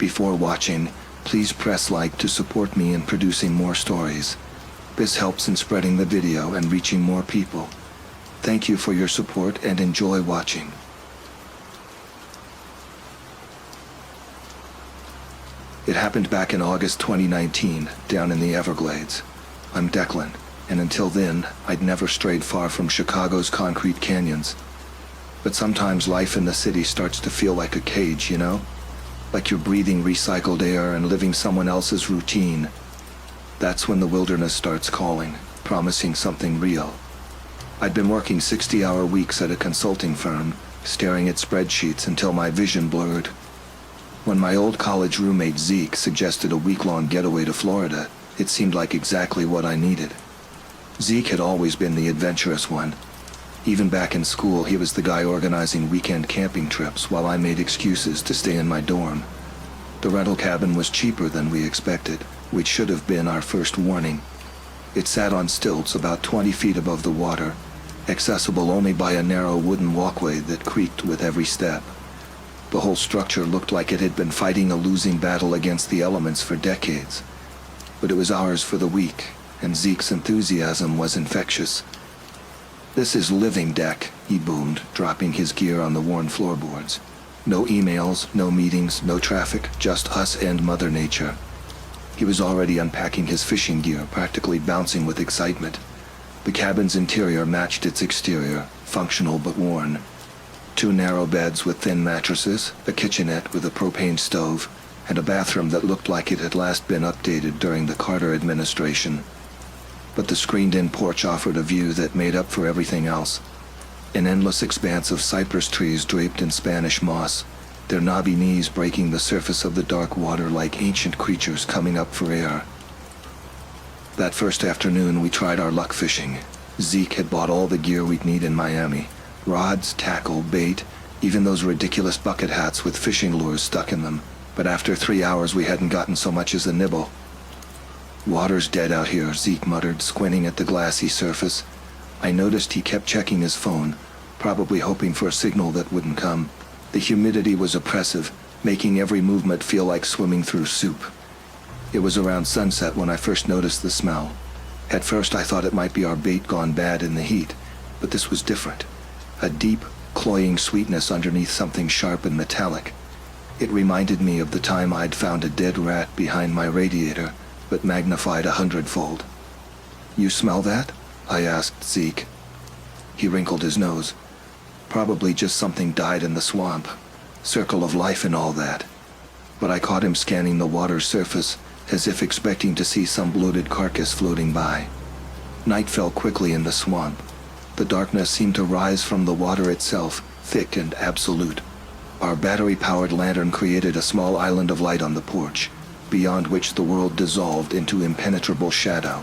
Before watching, please press like to support me in producing more stories. This helps in spreading the video and reaching more people. Thank you for your support and enjoy watching. It happened back in August 2019, down in the Everglades. I'm Declan, and until then, I'd never strayed far from Chicago's concrete canyons. But sometimes life in the city starts to feel like a cage, you know? Like you're breathing recycled air and living someone else's routine. That's when the wilderness starts calling, promising something real. I'd been working 60-hour weeks at a consulting firm, staring at spreadsheets until my vision blurred. When my old college roommate Zeke suggested a week-long getaway to Florida, it seemed like exactly what I needed. Zeke had always been the adventurous one. Even back in school, he was the guy organizing weekend camping trips while I made excuses to stay in my dorm. The rental cabin was cheaper than we expected, which should have been our first warning. It sat on stilts about 20 feet above the water, accessible only by a narrow wooden walkway that creaked with every step. The whole structure looked like it had been fighting a losing battle against the elements for decades. But it was ours for the week, and Zeke's enthusiasm was infectious. "This is living deck," he boomed, dropping his gear on the worn floorboards. "No emails, no meetings, no traffic, just us and Mother Nature." He was already unpacking his fishing gear, practically bouncing with excitement. The cabin's interior matched its exterior, functional but worn. 2 narrow beds with thin mattresses, a kitchenette with a propane stove, and a bathroom that looked like it had last been updated during the Carter administration. But the screened-in porch offered a view that made up for everything else. An endless expanse of cypress trees draped in Spanish moss, their knobby knees breaking the surface of the dark water like ancient creatures coming up for air. That first afternoon we tried our luck fishing. Zeke had bought all the gear we'd need in Miami. Rods, tackle, bait, even those ridiculous bucket hats with fishing lures stuck in them. But after 3 hours we hadn't gotten so much as a nibble. "Water's dead out here," Zeke muttered, squinting at the glassy surface. I noticed he kept checking his phone, probably hoping for a signal that wouldn't come. The humidity was oppressive, making every movement feel like swimming through soup. It was around sunset when I first noticed the smell. At first I thought it might be our bait gone bad in the heat, but this was different. A deep, cloying sweetness underneath something sharp and metallic. It reminded me of the time I'd found a dead rat behind my radiator, but magnified 100-fold. "You smell that?" I asked Zeke. He wrinkled his nose. "Probably just something died in the swamp. Circle of life and all that." But I caught him scanning the water's surface, as if expecting to see some bloated carcass floating by. Night fell quickly in the swamp. The darkness seemed to rise from the water itself, thick and absolute. Our battery-powered lantern created a small island of light on the porch, beyond which the world dissolved into impenetrable shadow.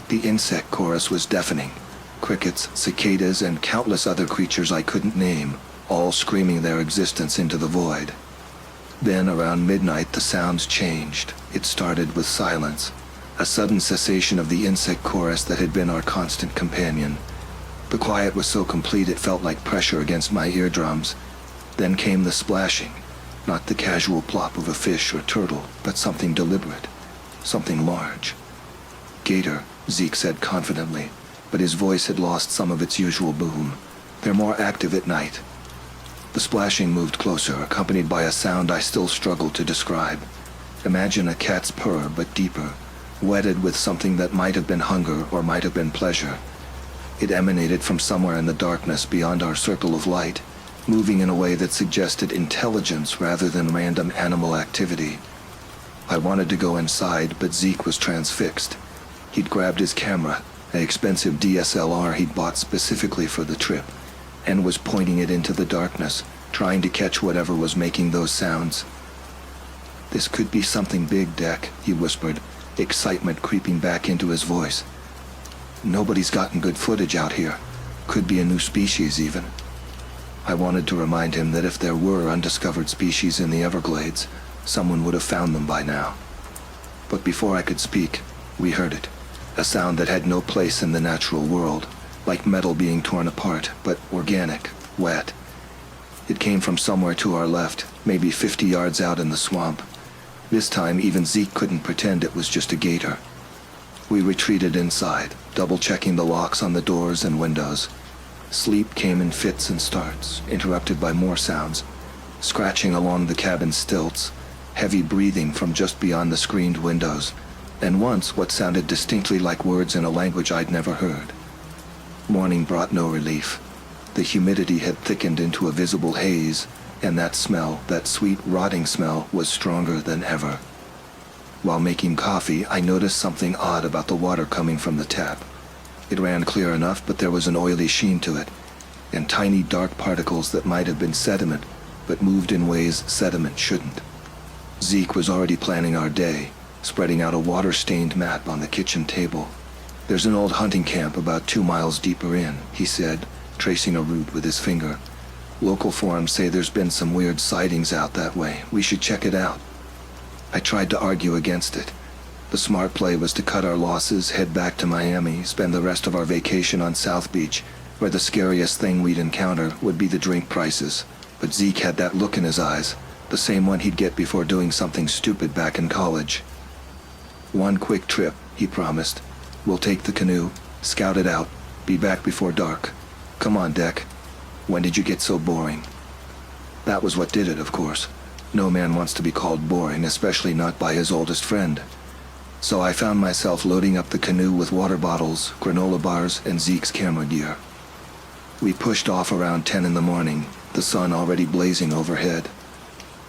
The insect chorus was deafening. Crickets, cicadas, and countless other creatures I couldn't name, all screaming their existence into the void. Then, around midnight, the sounds changed. It started with silence, a sudden cessation of the insect chorus that had been our constant companion. The quiet was so complete it felt like pressure against my eardrums. Then came the splashing, not the casual plop of a fish or turtle, but something deliberate, something large. "Gator," Zeke said confidently, but his voice had lost some of its usual boom. "They're more active at night." The splashing moved closer, accompanied by a sound I still struggle to describe. Imagine a cat's purr, but deeper, wetted with something that might have been hunger or might have been pleasure. It emanated from somewhere in the darkness beyond our circle of light, moving in a way that suggested intelligence rather than random animal activity. I wanted to go inside, but Zeke was transfixed. He'd grabbed his camera, an expensive DSLR he'd bought specifically for the trip, and was pointing it into the darkness, trying to catch whatever was making those sounds. "This could be something big, Deck," he whispered, excitement creeping back into his voice. "Nobody's gotten good footage out here. Could be a new species, even." I wanted to remind him that if there were undiscovered species in the Everglades, someone would have found them by now. But before I could speak, we heard it, a sound that had no place in the natural world, like metal being torn apart, but organic, wet. It came from somewhere to our left, maybe 50 yards out in the swamp, This time even Zeke couldn't pretend it was just a gator. We retreated inside, double-checking the locks on the doors and windows. Sleep came in fits and starts, interrupted by more sounds. Scratching along the cabin's stilts, heavy breathing from just beyond the screened windows, and once what sounded distinctly like words in a language I'd never heard. Morning brought no relief. The humidity had thickened into a visible haze, and that smell, that sweet, rotting smell, was stronger than ever. While making coffee, I noticed something odd about the water coming from the tap. It ran clear enough, but there was an oily sheen to it, and tiny dark particles that might have been sediment, but moved in ways sediment shouldn't. Zeke was already planning our day, spreading out a water-stained map on the kitchen table. "There's an old hunting camp about 2 miles deeper in," he said, tracing a route with his finger. "Local forums say there's been some weird sightings out that way. We should check it out." I tried to argue against it. The smart play was to cut our losses, head back to Miami, spend the rest of our vacation on South Beach, where the scariest thing we'd encounter would be the drink prices. But Zeke had that look in his eyes, the same one he'd get before doing something stupid back in college. "One quick trip," he promised. "We'll take the canoe, scout it out, be back before dark. Come on, Deck. When did you get so boring?" That was what did it, of course. No man wants to be called boring, especially not by his oldest friend. So I found myself loading up the canoe with water bottles, granola bars, and Zeke's camera gear. We pushed off around 10 in the morning, the sun already blazing overhead.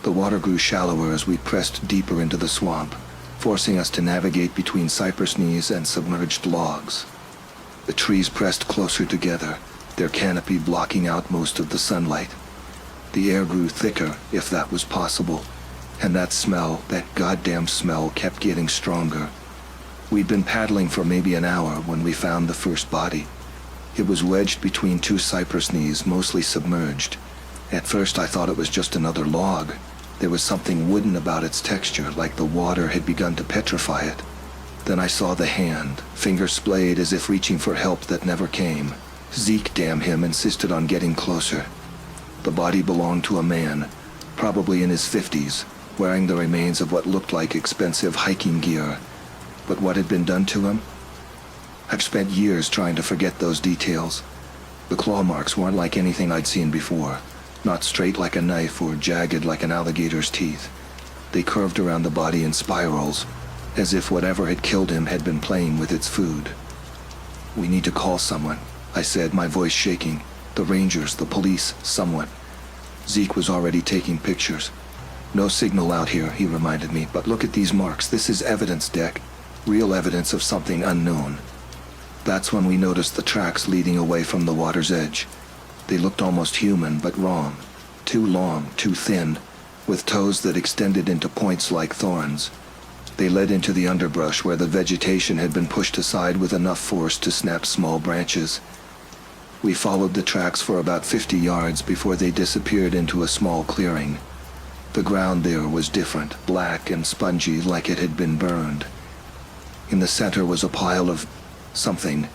The water grew shallower as we pressed deeper into the swamp, forcing us to navigate between cypress knees and submerged logs. The trees pressed closer together, their canopy blocking out most of the sunlight. The air grew thicker, if that was possible, and that smell, that goddamn smell, kept getting stronger. We'd been paddling for maybe an hour when we found the first body. It was wedged between 2 cypress knees, mostly submerged. At first I thought it was just another log. There was something wooden about its texture, like the water had begun to petrify it. Then I saw the hand, fingers splayed as if reaching for help that never came. Zeke, damn him, insisted on getting closer. The body belonged to a man, probably in his 50s, wearing the remains of what looked like expensive hiking gear. But what had been done to him? I've spent years trying to forget those details. The claw marks weren't like anything I'd seen before, not straight like a knife or jagged like an alligator's teeth. They curved around the body in spirals, as if whatever had killed him had been playing with its food. "We need to call someone," I said, my voice shaking. "The rangers, the police, someone." Zeke was already taking pictures. "No signal out here," he reminded me, "but look at these marks. This is evidence, Deck. Real evidence of something unknown." That's when we noticed the tracks leading away from the water's edge. They looked almost human, but wrong. Too long, too thin, with toes that extended into points like thorns. They led into the underbrush where the vegetation had been pushed aside with enough force to snap small branches. We followed the tracks for about 50 yards before they disappeared into a small clearing. The ground there was different, black and spongy like it had been burned. In the center was a pile of something,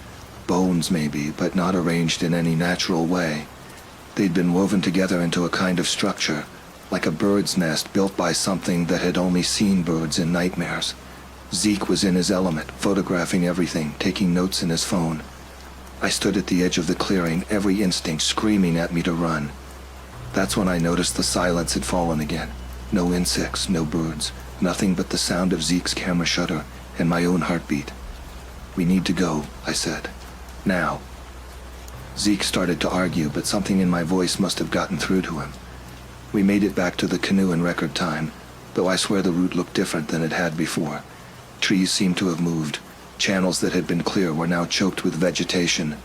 bones maybe, but not arranged in any natural way. They'd been woven together into a kind of structure, like a bird's nest built by something that had only seen birds in nightmares. Zeke was in his element, photographing everything, taking notes in his phone. I stood at the edge of the clearing, every instinct screaming at me to run. That's when I noticed the silence had fallen again. No insects, no birds, nothing but the sound of Zeke's camera shutter and my own heartbeat. "We need to go," I said. "Now." Zeke started to argue, but something in my voice must have gotten through to him. We made it back to the canoe in record time, though I swear the route looked different than it had before. Trees seemed to have moved. Channels that had been clear were now choked with vegetation.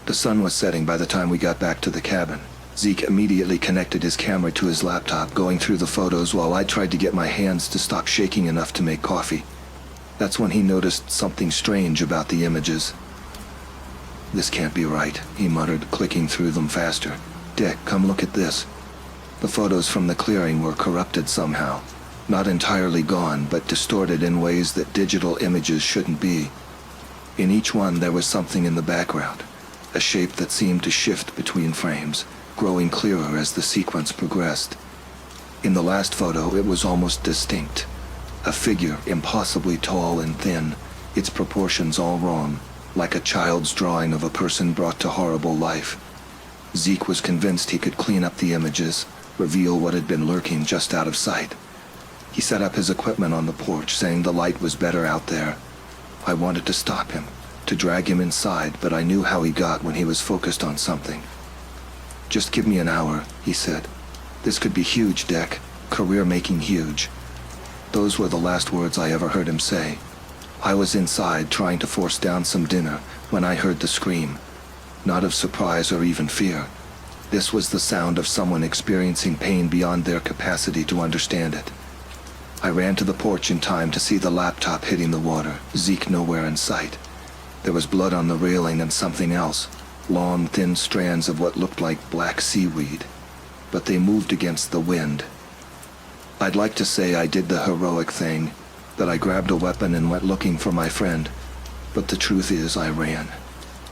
The sun was setting by the time we got back to the cabin. Zeke immediately connected his camera to his laptop, going through the photos while I tried to get my hands to stop shaking enough to make coffee. That's when he noticed something strange about the images. "This can't be right," he muttered, clicking through them faster. "Dick, come look at this." The photos from the clearing were corrupted somehow. Not entirely gone, but distorted in ways that digital images shouldn't be. In each one there was something in the background, a shape that seemed to shift between frames, growing clearer as the sequence progressed. In the last photo, it was almost distinct. A figure impossibly tall and thin, its proportions all wrong, like a child's drawing of a person brought to horrible life. Zeke was convinced he could clean up the images, reveal what had been lurking just out of sight. He set up his equipment on the porch, saying the light was better out there. I wanted to stop him, to drag him inside, but I knew how he got when he was focused on something. "Just give me an hour," he said. "This could be huge, Deck. Career-making huge." Those were the last words I ever heard him say. I was inside trying to force down some dinner when I heard the scream. Not of surprise or even fear. This was the sound of someone experiencing pain beyond their capacity to understand it. I ran to the porch in time to see the laptop hitting the water, Zeke nowhere in sight. There was blood on the railing and something else, long, thin strands of what looked like black seaweed. But they moved against the wind. I'd like to say I did the heroic thing, that I grabbed a weapon and went looking for my friend, but the truth is I ran.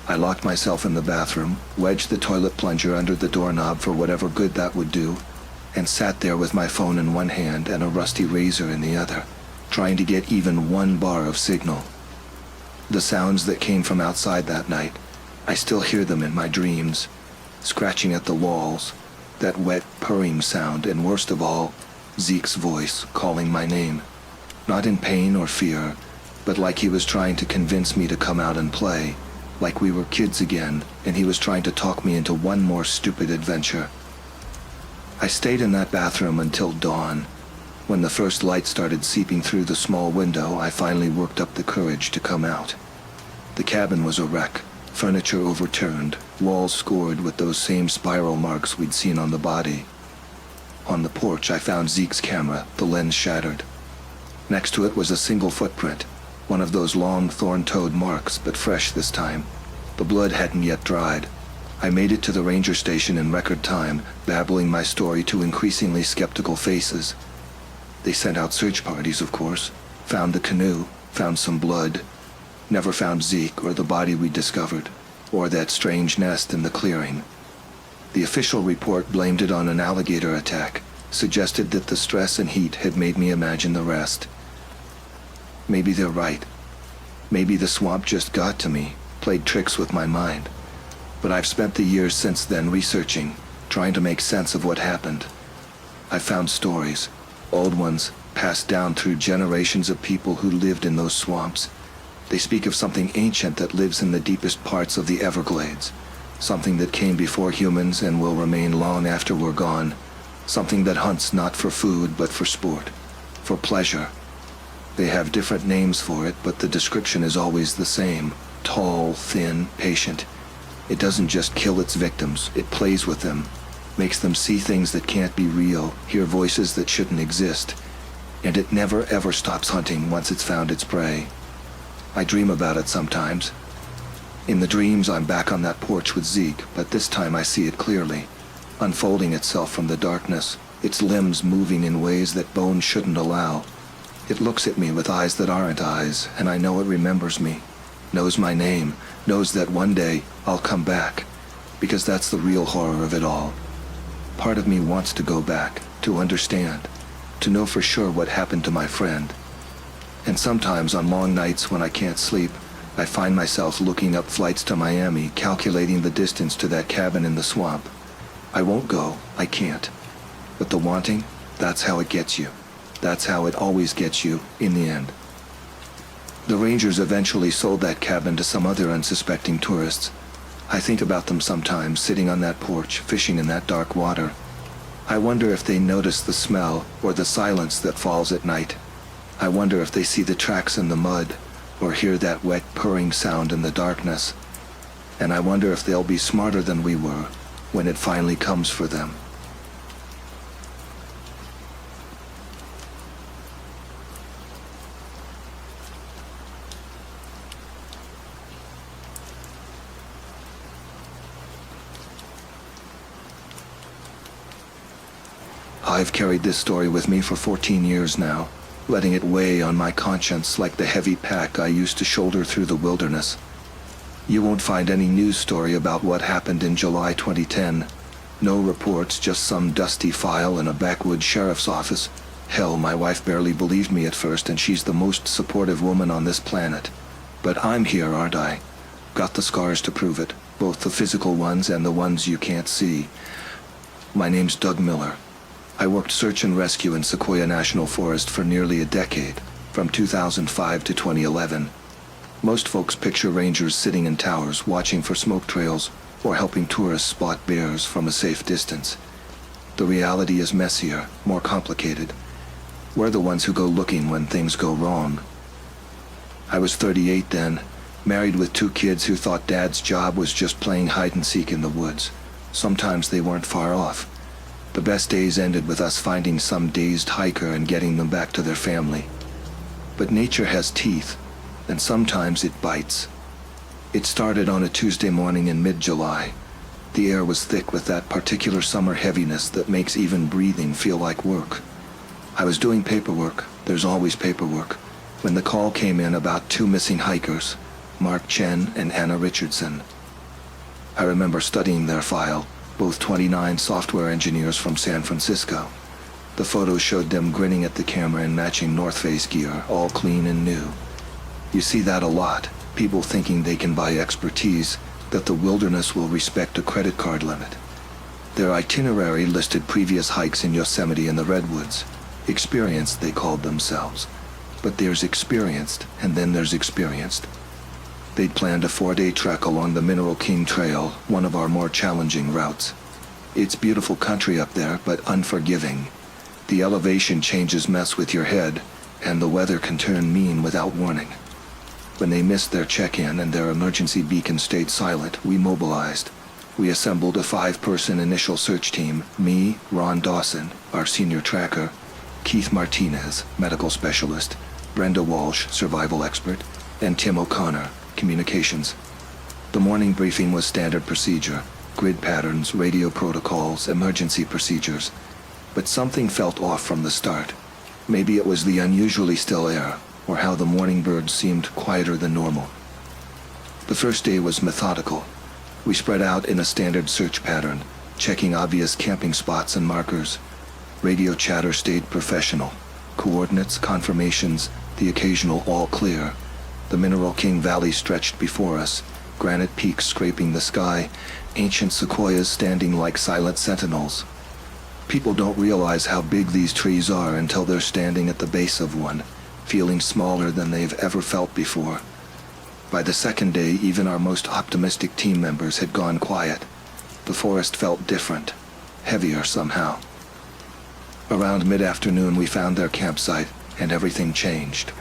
I locked myself in the bathroom, wedged the toilet plunger under the doorknob for whatever good that would do, and sat there with my phone in one hand and a rusty razor in the other, trying to get even one bar of signal. The sounds that came from outside that night, I still hear them in my dreams, scratching at the walls, that wet purring sound, and worst of all, Zeke's voice calling my name. Not in pain or fear, but like he was trying to convince me to come out and play, like we were kids again, and he was trying to talk me into one more stupid adventure. I stayed in that bathroom until dawn. When the first light started seeping through the small window, I finally worked up the courage to come out. The cabin was a wreck, furniture overturned, walls scored with those same spiral marks we'd seen on the body. On the porch, I found Zeke's camera, the lens shattered. Next to it was a single footprint, one of those long thorn-toed marks, but fresh this time. The blood hadn't yet dried. I made it to the ranger station in record time, babbling my story to increasingly skeptical faces. They sent out search parties, of course, found the canoe, found some blood, never found Zeke or the body we discovered, or that strange nest in the clearing. The official report blamed it on an alligator attack, suggested that the stress and heat had made me imagine the rest. Maybe they're right. Maybe the swamp just got to me, played tricks with my mind. But I've spent the years since then researching, trying to make sense of what happened. I've found stories, old ones, passed down through generations of people who lived in those swamps. They speak of something ancient that lives in the deepest parts of the Everglades, something that came before humans and will remain long after we're gone, something that hunts not for food but for sport, for pleasure. They have different names for it, but the description is always the same: tall, thin, patient. It doesn't just kill its victims, it plays with them, makes them see things that can't be real, hear voices that shouldn't exist, and it never ever stops hunting once it's found its prey. I dream about it sometimes. In the dreams, I'm back on that porch with Zeke, but this time I see it clearly, unfolding itself from the darkness, its limbs moving in ways that bone shouldn't allow. It looks at me with eyes that aren't eyes, and I know it remembers me, knows my name, knows that one day I'll come back, because that's the real horror of it all. Part of me wants to go back, to understand, to know for sure what happened to my friend. And sometimes on long nights when I can't sleep, I find myself looking up flights to Miami, calculating the distance to that cabin in the swamp. I won't go, I can't. But the wanting, that's how it gets you. That's how it always gets you, in the end. The rangers eventually sold that cabin to some other unsuspecting tourists. I think about them sometimes, sitting on that porch, fishing in that dark water. I wonder if they notice the smell, or the silence that falls at night. I wonder if they see the tracks in the mud, or hear that wet purring sound in the darkness. And I wonder if they'll be smarter than we were, when it finally comes for them. I've carried this story with me for 14 years now, letting it weigh on my conscience like the heavy pack I used to shoulder through the wilderness. You won't find any news story about what happened in July 2010, No reports, just some dusty file in a backwoods sheriff's office. Hell, my wife barely believed me at first, and she's the most supportive woman on this planet. But I'm here, aren't I? Got the scars to prove it, both the physical ones and the ones you can't see. My name's Doug Miller. I worked search and rescue in Sequoia National Forest for nearly a decade, from 2005 to 2011. Most folks picture rangers sitting in towers watching for smoke trails or helping tourists spot bears from a safe distance. The reality is messier, more complicated. We're the ones who go looking when things go wrong. I was 38 then, married with 2 kids who thought Dad's job was just playing hide and seek in the woods. Sometimes they weren't far off. The best days ended with us finding some dazed hiker and getting them back to their family. But nature has teeth, and sometimes it bites. It started on a Tuesday morning in mid-July. The air was thick with that particular summer heaviness that makes even breathing feel like work. I was doing paperwork, there's always paperwork, when the call came in about 2 missing hikers, Mark Chen and Anna Richardson. I remember studying their file, both 29 software engineers from San Francisco. The photos showed them grinning at the camera in matching North Face gear, all clean and new. You see that a lot, people thinking they can buy expertise, that the wilderness will respect a credit card limit. Their itinerary listed previous hikes in Yosemite and the Redwoods. Experienced, they called themselves. But there's experienced, and then there's experienced. They'd planned a 4-day trek along the Mineral King Trail, one of our more challenging routes. It's beautiful country up there, but unforgiving. The elevation changes mess with your head, and the weather can turn mean without warning. When they missed their check-in and their emergency beacon stayed silent, we mobilized. We assembled a 5-person initial search team, me, Ron Dawson, our senior tracker, Keith Martinez, medical specialist, Brenda Walsh, survival expert, and Tim O'Connor, communications. The morning briefing was standard procedure, grid patterns, radio protocols, emergency procedures. But something felt off from the start. Maybe it was the unusually still air, or how the morning birds seemed quieter than normal. The first day was methodical. We spread out in a standard search pattern, checking obvious camping spots and markers. Radio chatter stayed professional. Coordinates, confirmations, the occasional all clear. The Mineral King Valley stretched before us, granite peaks scraping the sky, ancient sequoias standing like silent sentinels. People don't realize how big these trees are until they're standing at the base of one, feeling smaller than they've ever felt before. By the second day, even our most optimistic team members had gone quiet. The forest felt different, heavier somehow. Around mid-afternoon, we found their campsite, and everything changed.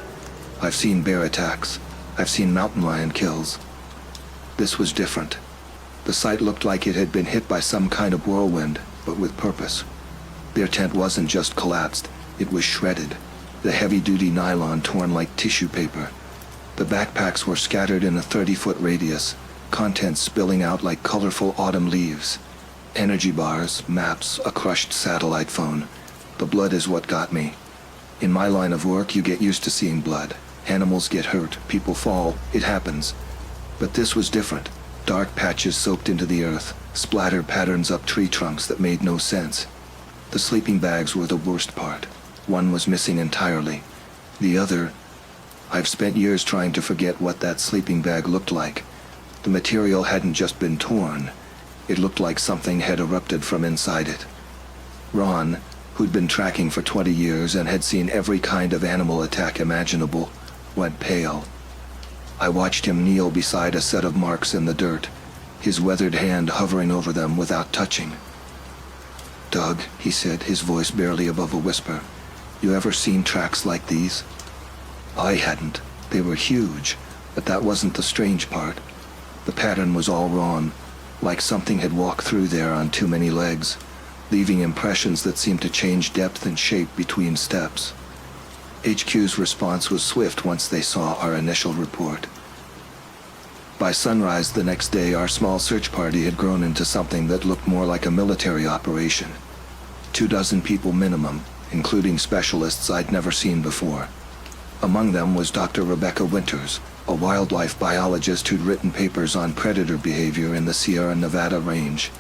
I've seen bear attacks. I've seen mountain lion kills. This was different. The site looked like it had been hit by some kind of whirlwind, but with purpose. Their tent wasn't just collapsed, it was shredded, the heavy-duty nylon torn like tissue paper. The backpacks were scattered in a 30-foot radius, contents spilling out like colorful autumn leaves. Energy bars, maps, a crushed satellite phone. The blood is what got me. In my line of work, you get used to seeing blood. Animals get hurt, people fall, it happens. But this was different. Dark patches soaked into the earth, splattered patterns up tree trunks that made no sense. The sleeping bags were the worst part. One was missing entirely. The other... I've spent years trying to forget what that sleeping bag looked like. The material hadn't just been torn. It looked like something had erupted from inside it. Ron, who'd been tracking for 20 years and had seen every kind of animal attack imaginable, went pale. I watched him kneel beside a set of marks in the dirt, his weathered hand hovering over them without touching. "Doug," he said, his voice barely above a whisper, "you ever seen tracks like these?" I hadn't. They were huge, but that wasn't the strange part. The pattern was all wrong, like something had walked through there on too many legs, leaving impressions that seemed to change depth and shape between steps. HQ's response was swift once they saw our initial report. By sunrise the next day, our small search party had grown into something that looked more like a military operation. 24 people minimum, including specialists I'd never seen before. Among them was Dr. Rebecca Winters, a wildlife biologist who'd written papers on predator behavior in the Sierra Nevada range.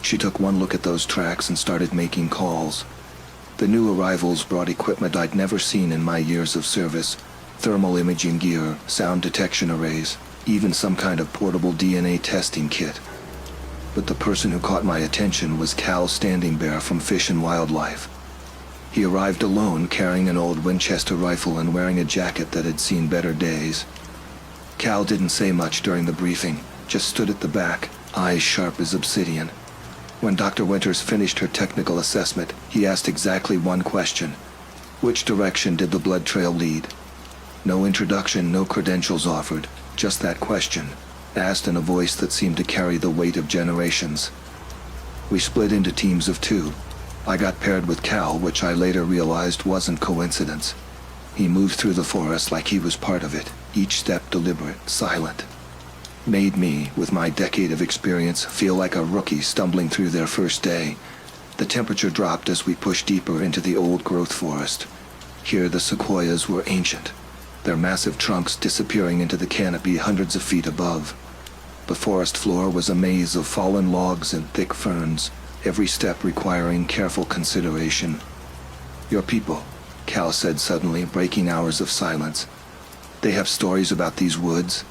She took one look at those tracks and started making calls. The new arrivals brought equipment I'd never seen in my years of service: thermal imaging gear, sound detection arrays, even some kind of portable DNA testing kit. But the person who caught my attention was Cal Standing Bear from Fish and Wildlife. He arrived alone, carrying an old Winchester rifle and wearing a jacket that had seen better days. Cal didn't say much during the briefing, just stood at the back, eyes sharp as obsidian. When Dr. Winters finished her technical assessment, he asked exactly one question: which direction did the blood trail lead? No introduction, no credentials offered, just that question, asked in a voice that seemed to carry the weight of generations. We split into teams of 2. I got paired with Cal, which I later realized wasn't coincidence. He moved through the forest like he was part of it, each step deliberate, silent. Made me, with my decade of experience, feel like a rookie stumbling through their first day. The temperature dropped as we pushed deeper into the old-growth forest. Here the sequoias were ancient, their massive trunks disappearing into the canopy hundreds of feet above. The forest floor was a maze of fallen logs and thick ferns, every step requiring careful consideration. "Your people," Cal said suddenly, breaking hours of silence. "They have stories about these woods."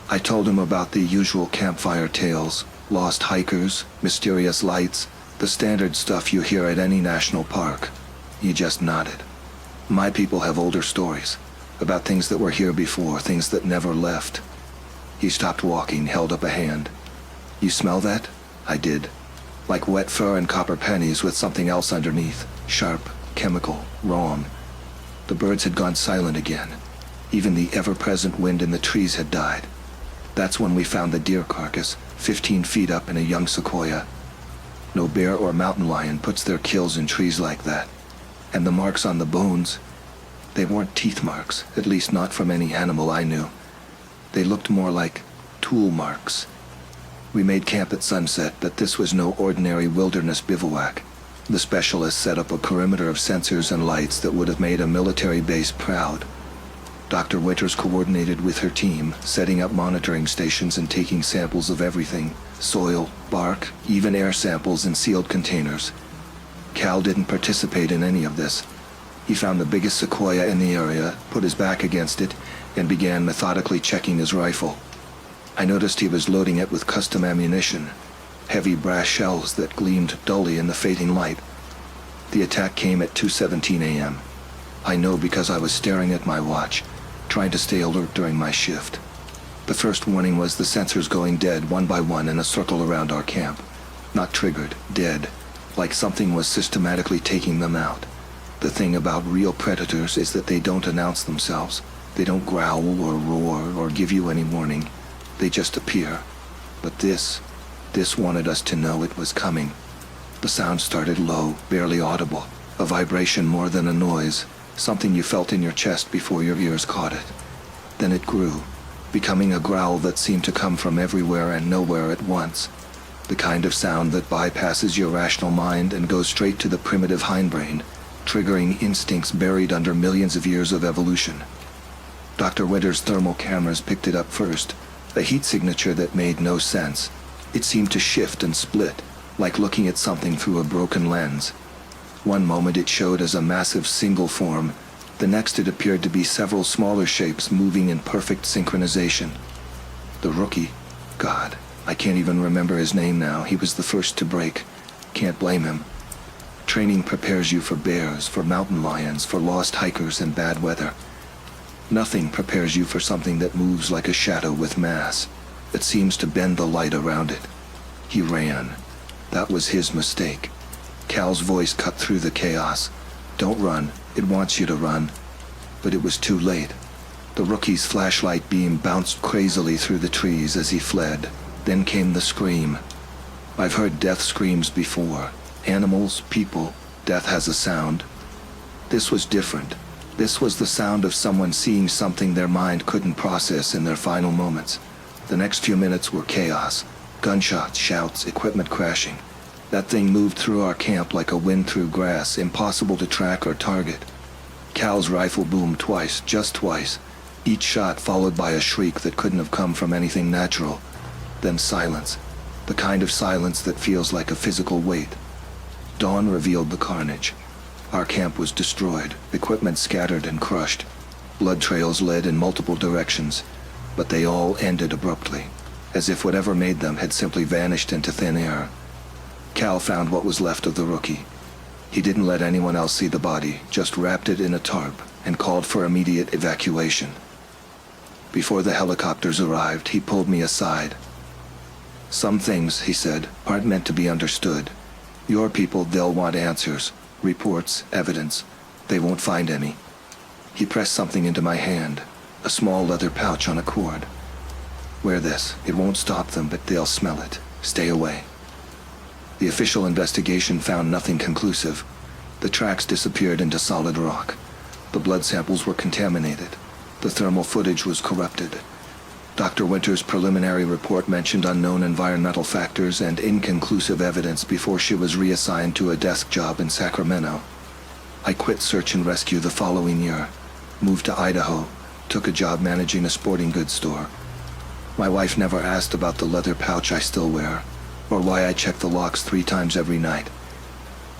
I told him about the usual campfire tales: lost hikers, mysterious lights, the standard stuff you hear at any national park. He just nodded. "My people have older stories, about things that were here before, things that never left." He stopped walking, held up a hand. "You smell that?" I did. Like wet fur and copper pennies with something else underneath. Sharp, chemical, wrong. The birds had gone silent again. Even the ever-present wind in the trees had died. That's when we found the deer carcass, 15 feet up in a young sequoia. No bear or mountain lion puts their kills in trees like that. And the marks on the bones, they weren't teeth marks, at least not from any animal I knew. They looked more like tool marks. We made camp at sunset, but this was no ordinary wilderness bivouac. The specialists set up a perimeter of sensors and lights that would have made a military base proud. Dr. Winters coordinated with her team, setting up monitoring stations and taking samples of everything: soil, bark, even air samples in sealed containers. Cal didn't participate in any of this. He found the biggest sequoia in the area, put his back against it, and began methodically checking his rifle. I noticed he was loading it with custom ammunition, heavy brass shells that gleamed dully in the fading light. The attack came at 2:17 a.m. I know because I was staring at my watch, trying to stay alert during my shift. The first warning was the sensors going dead one by one in a circle around our camp. Not triggered, dead, like something was systematically taking them out. The thing about real predators is that they don't announce themselves. They don't growl or roar or give you any warning. They just appear. But this wanted us to know it was coming. The sound started low, barely audible, a vibration more than a noise, something you felt in your chest before your ears caught it. Then it grew, becoming a growl that seemed to come from everywhere and nowhere at once. The kind of sound that bypasses your rational mind and goes straight to the primitive hindbrain, triggering instincts buried under millions of years of evolution. Dr. Winters' thermal cameras picked it up first, a heat signature that made no sense. It seemed to shift and split, like looking at something through a broken lens. One moment it showed as a massive single form. The next it appeared to be several smaller shapes moving in perfect synchronization. The rookie, God, I can't even remember his name now. He was the first to break. Can't blame him. Training prepares you for bears, for mountain lions, for lost hikers and bad weather. Nothing prepares you for something that moves like a shadow with mass, that seems to bend the light around it. He ran. That was his mistake. Cal's voice cut through the chaos. "Don't run. It wants you to run." But it was too late. The rookie's flashlight beam bounced crazily through the trees as he fled. Then came the scream. I've heard death screams before. Animals, people, death has a sound. This was different. This was the sound of someone seeing something their mind couldn't process in their final moments. The next few minutes were chaos. Gunshots, shouts, equipment crashing. That thing moved through our camp like a wind through grass, impossible to track or target. Cal's rifle boomed twice, just twice, each shot followed by a shriek that couldn't have come from anything natural. Then silence. the kind of silence that feels like a physical weight. Dawn revealed the carnage. Our camp was destroyed, equipment scattered and crushed. Blood trails led in multiple directions, but they all ended abruptly, as if whatever made them had simply vanished into thin air. Cal found what was left of the rookie. He didn't let anyone else see the body, just wrapped it in a tarp and called for immediate evacuation. Before the helicopters arrived, he pulled me aside. "Some things," he said, "aren't meant to be understood. Your people, they'll want answers, reports, evidence. They won't find any." He pressed something into my hand, a small leather pouch on a cord. "Wear this. It won't stop them, but they'll smell it. Stay away." The official investigation found nothing conclusive. The tracks disappeared into solid rock. The blood samples were contaminated. The thermal footage was corrupted. Dr. Winter's preliminary report mentioned unknown environmental factors and inconclusive evidence before she was reassigned to a desk job in Sacramento. I quit search and rescue the following year, moved to Idaho, took a job managing a sporting goods store. My wife never asked about the leather pouch I still wear, or why I check the locks 3 times every night.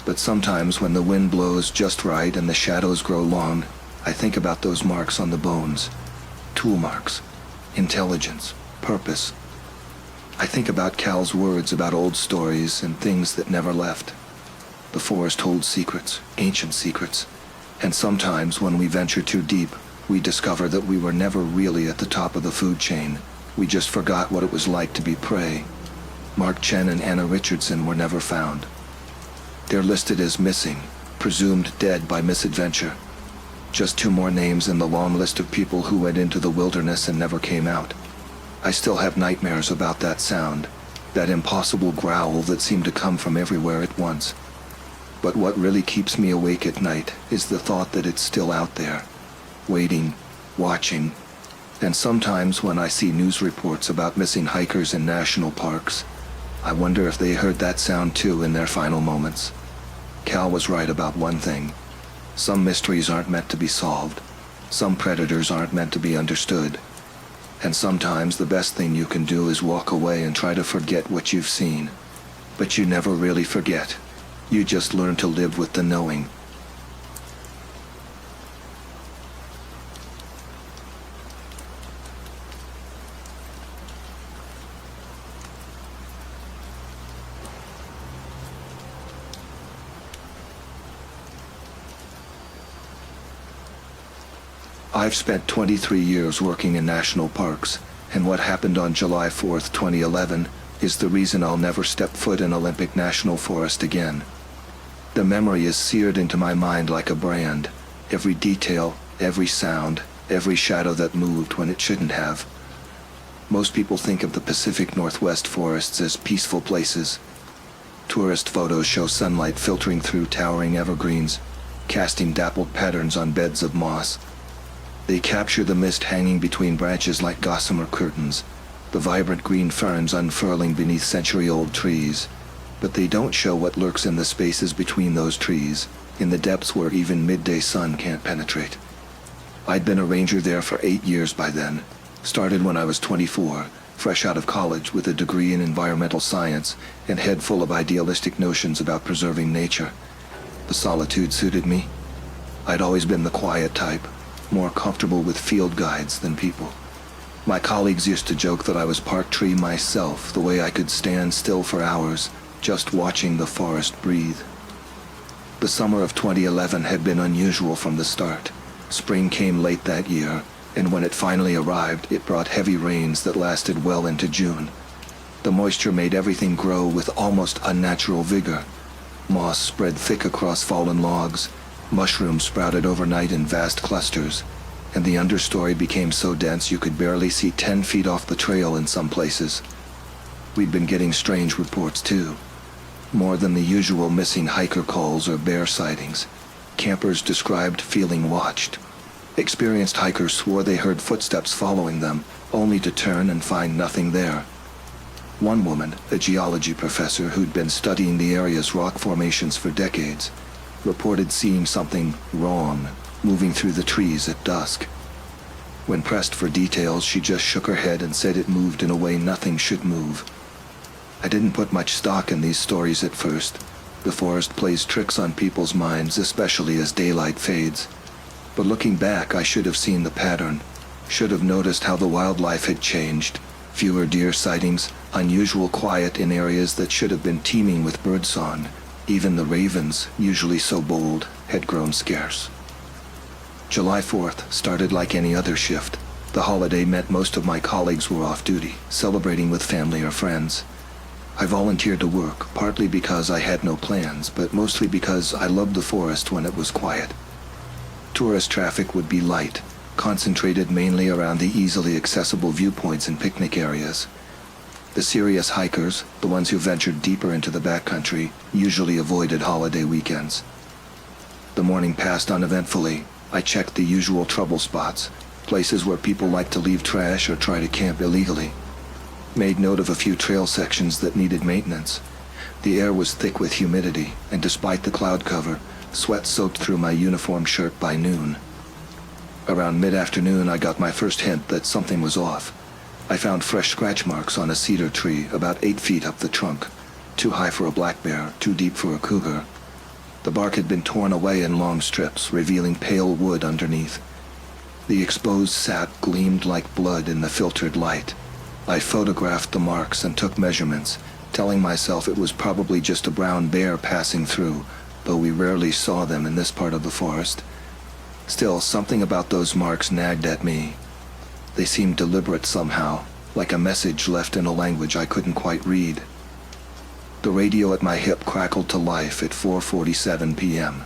But sometimes when the wind blows just right and the shadows grow long, I think about those marks on the bones. Tool marks. Intelligence. Purpose. I think about Cal's words about old stories and things that never left. The forest holds secrets, ancient secrets, and sometimes when we venture too deep, we discover that we were never really at the top of the food chain. We just forgot what it was like to be prey. Mark Chen and Anna Richardson were never found. They're listed as missing, presumed dead by misadventure. Just 2 more names in the long list of people who went into the wilderness and never came out. I still have nightmares about that sound, that impossible growl that seemed to come from everywhere at once. But what really keeps me awake at night is the thought that it's still out there, waiting, watching. And sometimes when I see news reports about missing hikers in national parks, I wonder if they heard that sound too in their final moments. Cal was right about one thing. Some mysteries aren't meant to be solved. Some predators aren't meant to be understood. And sometimes the best thing you can do is walk away and try to forget what you've seen. But you never really forget. You just learn to live with the knowing. I've spent 23 years working in national parks, and what happened on July 4th, 2011, is the reason I'll never step foot in Olympic National Forest again. The memory is seared into my mind like a brand. Every detail, every sound, every shadow that moved when it shouldn't have. Most people think of the Pacific Northwest forests as peaceful places. Tourist photos show sunlight filtering through towering evergreens, casting dappled patterns on beds of moss. They capture the mist hanging between branches like gossamer curtains, the vibrant green ferns unfurling beneath century-old trees. But they don't show what lurks in the spaces between those trees, in the depths where even midday sun can't penetrate. I'd been a ranger there for 8 years by then. Started when I was 24, fresh out of college with a degree in environmental science and head full of idealistic notions about preserving nature. The solitude suited me. I'd always been the quiet type, more comfortable with field guides than people. My colleagues used to joke that I was part tree myself, the way I could stand still for hours, just watching the forest breathe. The summer of 2011 had been unusual from the start. Spring came late that year, and when it finally arrived, it brought heavy rains that lasted well into June. The moisture made everything grow with almost unnatural vigor. Moss spread thick across fallen logs, mushrooms sprouted overnight in vast clusters, and the understory became so dense you could barely see 10 feet off the trail in some places. We'd been getting strange reports too. More than the usual missing hiker calls or bear sightings. Campers described feeling watched. Experienced hikers swore they heard footsteps following them, only to turn and find nothing there. One woman, a geology professor who'd been studying the area's rock formations for decades, reported seeing something wrong moving through the trees at dusk. When pressed for details, she just shook her head and said it moved in a way nothing should move. I didn't put much stock in these stories at first. The forest plays tricks on people's minds, especially as daylight fades. But looking back, I should have seen the pattern. Should have noticed how the wildlife had changed. Fewer deer sightings, unusual quiet in areas that should have been teeming with birdsong. Even the ravens, usually so bold, had grown scarce. July 4th started like any other shift. The holiday meant most of my colleagues were off duty, celebrating with family or friends. I volunteered to work, partly because I had no plans, but mostly because I loved the forest when it was quiet. Tourist traffic would be light, concentrated mainly around the easily accessible viewpoints and picnic areas. The serious hikers, the ones who ventured deeper into the backcountry, usually avoided holiday weekends. The morning passed uneventfully. I checked the usual trouble spots, places where people like to leave trash or try to camp illegally. Made note of a few trail sections that needed maintenance. The air was thick with humidity, and despite the cloud cover, sweat soaked through my uniform shirt by noon. Around mid-afternoon, I got my first hint that something was off. I found fresh scratch marks on a cedar tree about 8 feet up the trunk, too high for a black bear, too deep for a cougar. The bark had been torn away in long strips, revealing pale wood underneath. The exposed sap gleamed like blood in the filtered light. I photographed the marks and took measurements, telling myself it was probably just a brown bear passing through, though we rarely saw them in this part of the forest. Still, something about those marks nagged at me. They seemed deliberate somehow, like a message left in a language I couldn't quite read. The radio at my hip crackled to life at 4:47 p.m.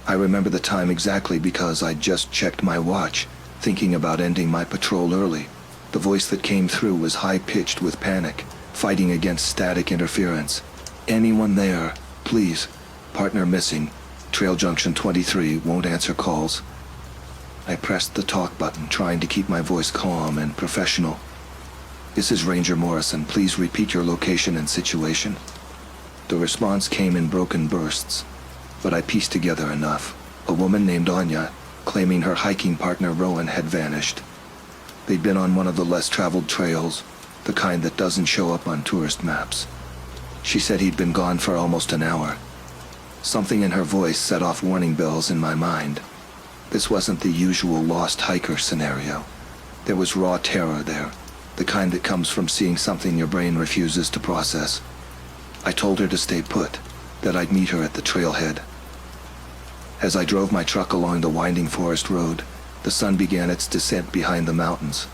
I remember the time exactly because I'd just checked my watch, thinking about ending my patrol early. The voice that came through was high-pitched with panic, fighting against static interference. "Anyone there? Please. Partner missing. Trail Junction 23 won't answer calls." I pressed the talk button, trying to keep my voice calm and professional. "This is Ranger Morrison. Please repeat your location and situation." The response came in broken bursts, but I pieced together enough. A woman named Anya, claiming her hiking partner Rowan had vanished. They'd been on one of the less-traveled trails, the kind that doesn't show up on tourist maps. She said he'd been gone for almost an hour. Something in her voice set off warning bells in my mind. This wasn't the usual lost hiker scenario. There was raw terror there, the kind that comes from seeing something your brain refuses to process. I told her to stay put, that I'd meet her at the trailhead. As I drove my truck along the winding forest road, the sun began its descent behind the mountains.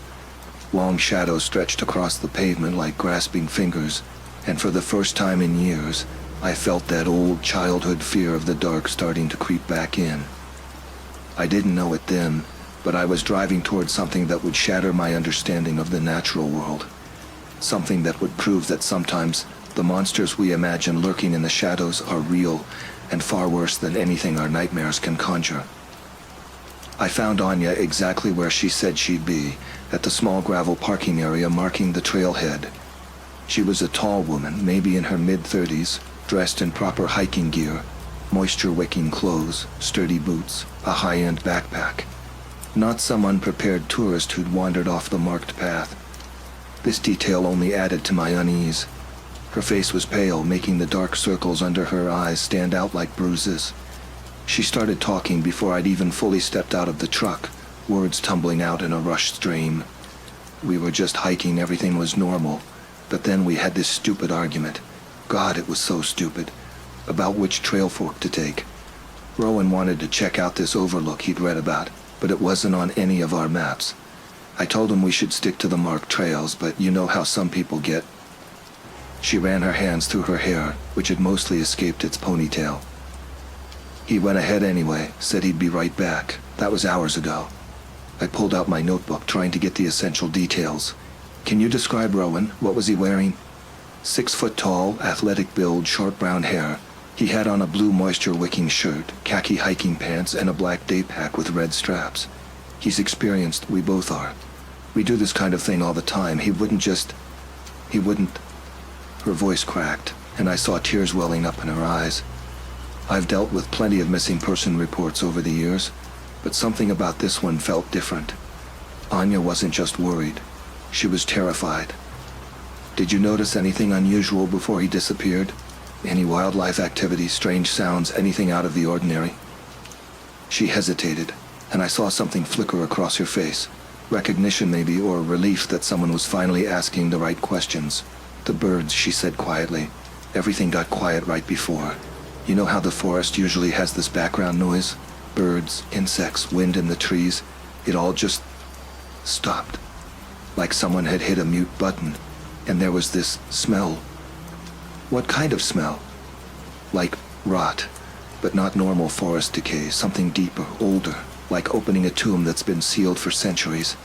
Long shadows stretched across the pavement like grasping fingers, and for the first time in years, I felt that old childhood fear of the dark starting to creep back in. I didn't know it then, but I was driving towards something that would shatter my understanding of the natural world. Something that would prove that sometimes the monsters we imagine lurking in the shadows are real and far worse than anything our nightmares can conjure. I found Anya exactly where she said she'd be, at the small gravel parking area marking the trailhead. She was a tall woman, maybe in her mid-30s, dressed in proper hiking gear, moisture-wicking clothes, sturdy boots, a high-end backpack. Not some unprepared tourist who'd wandered off the marked path. This detail only added to my unease. Her face was pale, making the dark circles under her eyes stand out like bruises. She started talking before I'd even fully stepped out of the truck, words tumbling out in a rushed stream. We were just hiking, everything was normal, but then we had this stupid argument. God, it was so stupid. About which trail fork to take. Rowan wanted to check out this overlook he'd read about, but it wasn't on any of our maps. I told him we should stick to the marked trails, but you know how some people get. She ran her hands through her hair, which had mostly escaped its ponytail. He went ahead anyway, said he'd be right back. That was hours ago. I pulled out my notebook, trying to get the essential details. "Can you describe Rowan? What was he wearing?" 6 foot tall, athletic build, short brown hair. He had on a blue moisture-wicking shirt, khaki hiking pants, and a black day pack with red straps. He's experienced, we both are. We do this kind of thing all the time. He wouldn't... Her voice cracked, and I saw tears welling up in her eyes. I've dealt with plenty of missing person reports over the years, but something about this one felt different. Anya wasn't just worried. She was terrified. Did you notice anything unusual before he disappeared? Any wildlife activity, strange sounds, anything out of the ordinary?" She hesitated, and I saw something flicker across her face. Recognition maybe, or relief that someone was finally asking the right questions. "The birds," she said quietly. "Everything got quiet right before. You know how the forest usually has this background noise? Birds, insects, wind in the trees. It all just stopped. Like someone had hit a mute button, and there was this smell." "What kind of smell?" "Like rot, but not normal forest decay, something deeper, older, like opening a tomb that's been sealed for centuries."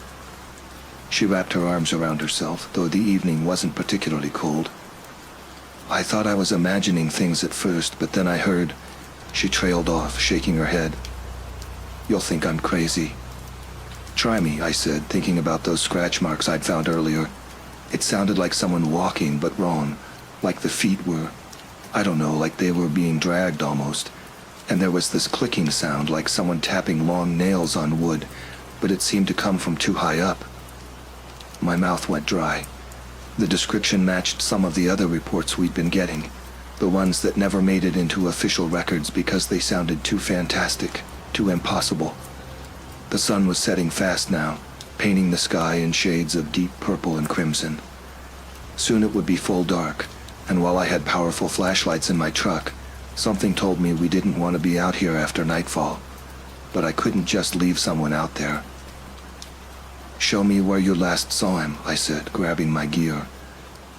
She wrapped her arms around herself, though the evening wasn't particularly cold. "I thought I was imagining things at first, but then I heard..." She trailed off, shaking her head. "You'll think I'm crazy." "Try me," I said, thinking about those scratch marks I'd found earlier. It sounded like someone walking, but wrong. Like the feet were, I don't know, like they were being dragged almost. And there was this clicking sound, like someone tapping long nails on wood, but it seemed to come from too high up. My mouth went dry. The description matched some of the other reports we'd been getting, the ones that never made it into official records because they sounded too fantastic, too impossible. The sun was setting fast now, painting the sky in shades of deep purple and crimson. Soon it would be full dark, and while I had powerful flashlights in my truck, something told me we didn't want to be out here after nightfall. But I couldn't just leave someone out there. "Show me where you last saw him," I said, grabbing my gear.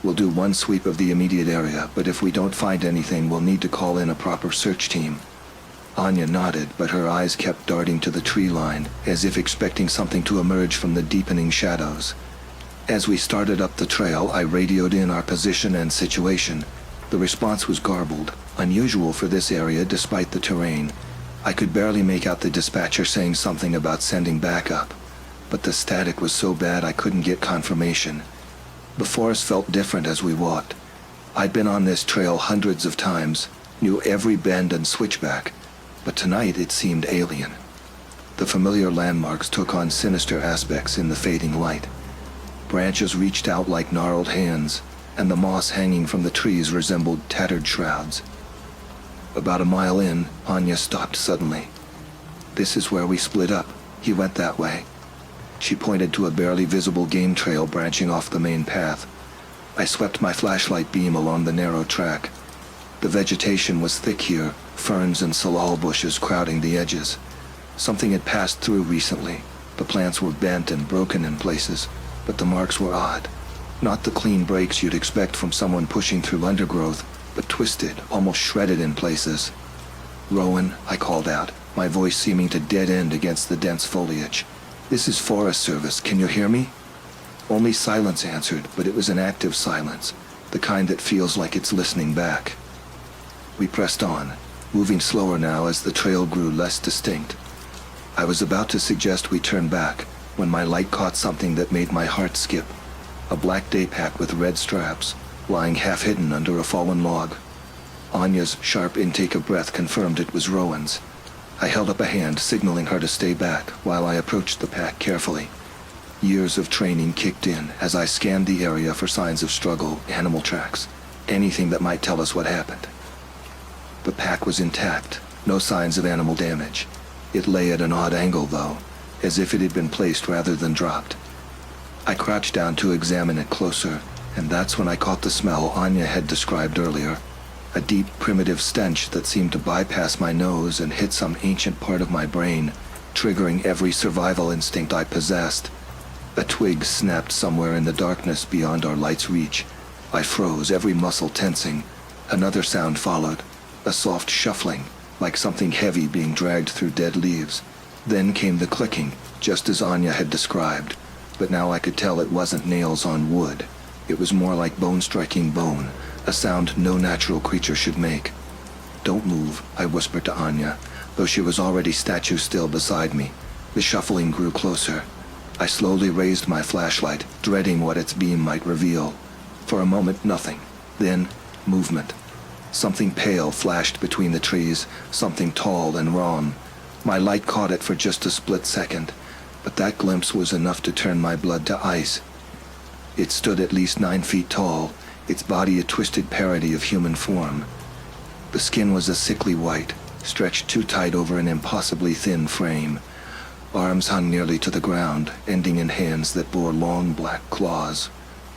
"We'll do one sweep of the immediate area, but if we don't find anything, we'll need to call in a proper search team." Anya nodded, but her eyes kept darting to the tree line, as if expecting something to emerge from the deepening shadows. As we started up the trail, I radioed in our position and situation. The response was garbled, unusual for this area despite the terrain. I could barely make out the dispatcher saying something about sending backup, but the static was so bad I couldn't get confirmation. The forest felt different as we walked. I'd been on this trail hundreds of times, knew every bend and switchback, but tonight it seemed alien. The familiar landmarks took on sinister aspects in the fading light. Branches reached out like gnarled hands, and the moss hanging from the trees resembled tattered shrouds. About a mile in, Anya stopped suddenly. "This is where we split up. He went that way." She pointed to a barely visible game trail branching off the main path. I swept my flashlight beam along the narrow track. The vegetation was thick here, ferns and salal bushes crowding the edges. Something had passed through recently. The plants were bent and broken in places, but the marks were odd. Not the clean breaks you'd expect from someone pushing through undergrowth, but twisted, almost shredded in places. "Rowan," I called out, my voice seeming to dead end against the dense foliage. "This is Forest Service. Can you hear me?" Only silence answered, but it was an active silence, the kind that feels like it's listening back. We pressed on, moving slower now as the trail grew less distinct. I was about to suggest we turn back, when my light caught something that made my heart skip. A black day pack with red straps, lying half-hidden under a fallen log. Anya's sharp intake of breath confirmed it was Rowan's. I held up a hand, signaling her to stay back, while I approached the pack carefully. Years of training kicked in as I scanned the area for signs of struggle, animal tracks, anything that might tell us what happened. The pack was intact, no signs of animal damage. It lay at an odd angle, though, as if it had been placed rather than dropped. I crouched down to examine it closer, and that's when I caught the smell Anya had described earlier. A deep, primitive stench that seemed to bypass my nose and hit some ancient part of my brain, triggering every survival instinct I possessed. A twig snapped somewhere in the darkness beyond our light's reach. I froze, every muscle tensing. Another sound followed, a soft shuffling, like something heavy being dragged through dead leaves. Then came the clicking, just as Anya had described, but now I could tell it wasn't nails on wood. It was more like bone striking bone, a sound no natural creature should make. "Don't move," I whispered to Anya, though she was already statue still beside me. The shuffling grew closer. I slowly raised my flashlight, dreading what its beam might reveal. For a moment, nothing. Then, movement. Something pale flashed between the trees, something tall and wrong. My light caught it for just a split second, but that glimpse was enough to turn my blood to ice. It stood at least 9 feet tall, its body a twisted parody of human form. The skin was a sickly white, stretched too tight over an impossibly thin frame. Arms hung nearly to the ground, ending in hands that bore long black claws.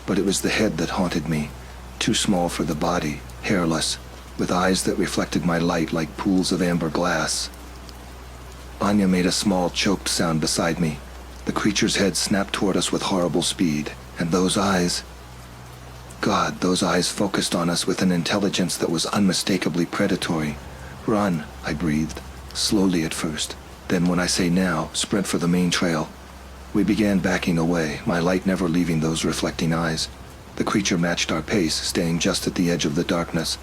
But it was the head that haunted me, too small for the body, hairless, with eyes that reflected my light like pools of amber glass. Anya made a small, choked sound beside me. The creature's head snapped toward us with horrible speed, and those eyes... God, those eyes focused on us with an intelligence that was unmistakably predatory. "Run," I breathed, slowly at first. Then when I say now, sprint for the main trail. We began backing away, my light never leaving those reflecting eyes. The creature matched our pace, staying just at the edge of the darkness.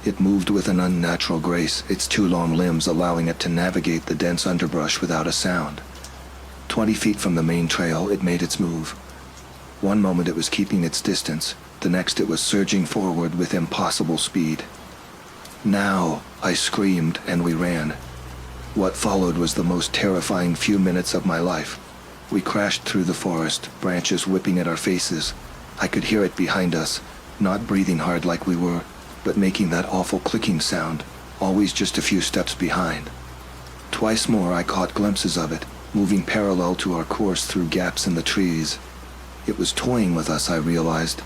It moved with an unnatural grace, its 2 long limbs allowing it to navigate the dense underbrush without a sound. 20 feet from the main trail, it made its move. One moment it was keeping its distance, the next it was surging forward with impossible speed. "Now!" I screamed, and we ran. What followed was the most terrifying few minutes of my life. We crashed through the forest, branches whipping at our faces. I could hear it behind us, not breathing hard like we were, but making that awful clicking sound, always just a few steps behind. Twice more I caught glimpses of it, moving parallel to our course through gaps in the trees. It was toying with us, I realized.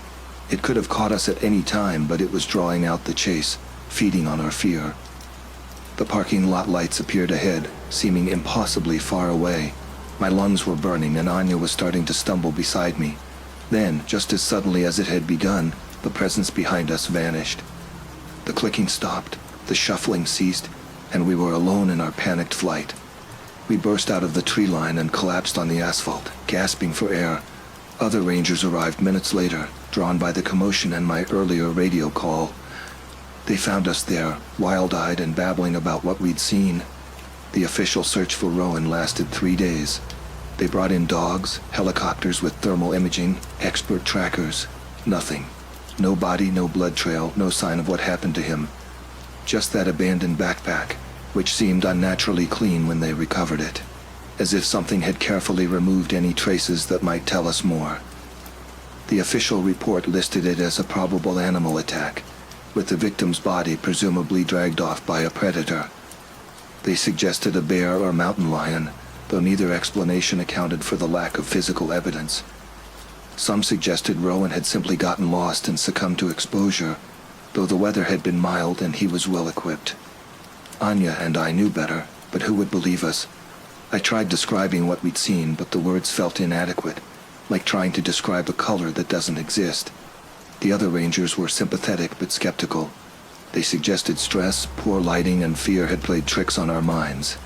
It could have caught us at any time, but it was drawing out the chase, feeding on our fear. The parking lot lights appeared ahead, seeming impossibly far away. My lungs were burning, and Anya was starting to stumble beside me. Then, just as suddenly as it had begun, the presence behind us vanished. The clicking stopped, the shuffling ceased, and we were alone in our panicked flight. We burst out of the tree line and collapsed on the asphalt, gasping for air. Other rangers arrived minutes later, drawn by the commotion and my earlier radio call. They found us there, wild-eyed and babbling about what we'd seen. The official search for Rowan lasted 3 days. They brought in dogs, helicopters with thermal imaging, expert trackers. Nothing. No body, no blood trail, no sign of what happened to him. Just that abandoned backpack, which seemed unnaturally clean when they recovered it, as if something had carefully removed any traces that might tell us more. The official report listed it as a probable animal attack, with the victim's body presumably dragged off by a predator. They suggested a bear or mountain lion, though neither explanation accounted for the lack of physical evidence. Some suggested Rowan had simply gotten lost and succumbed to exposure, though the weather had been mild and he was well equipped. Anya and I knew better, but who would believe us? I tried describing what we'd seen, but the words felt inadequate, like trying to describe a color that doesn't exist. The other rangers were sympathetic but skeptical. They suggested stress, poor lighting, and fear had played tricks on our minds.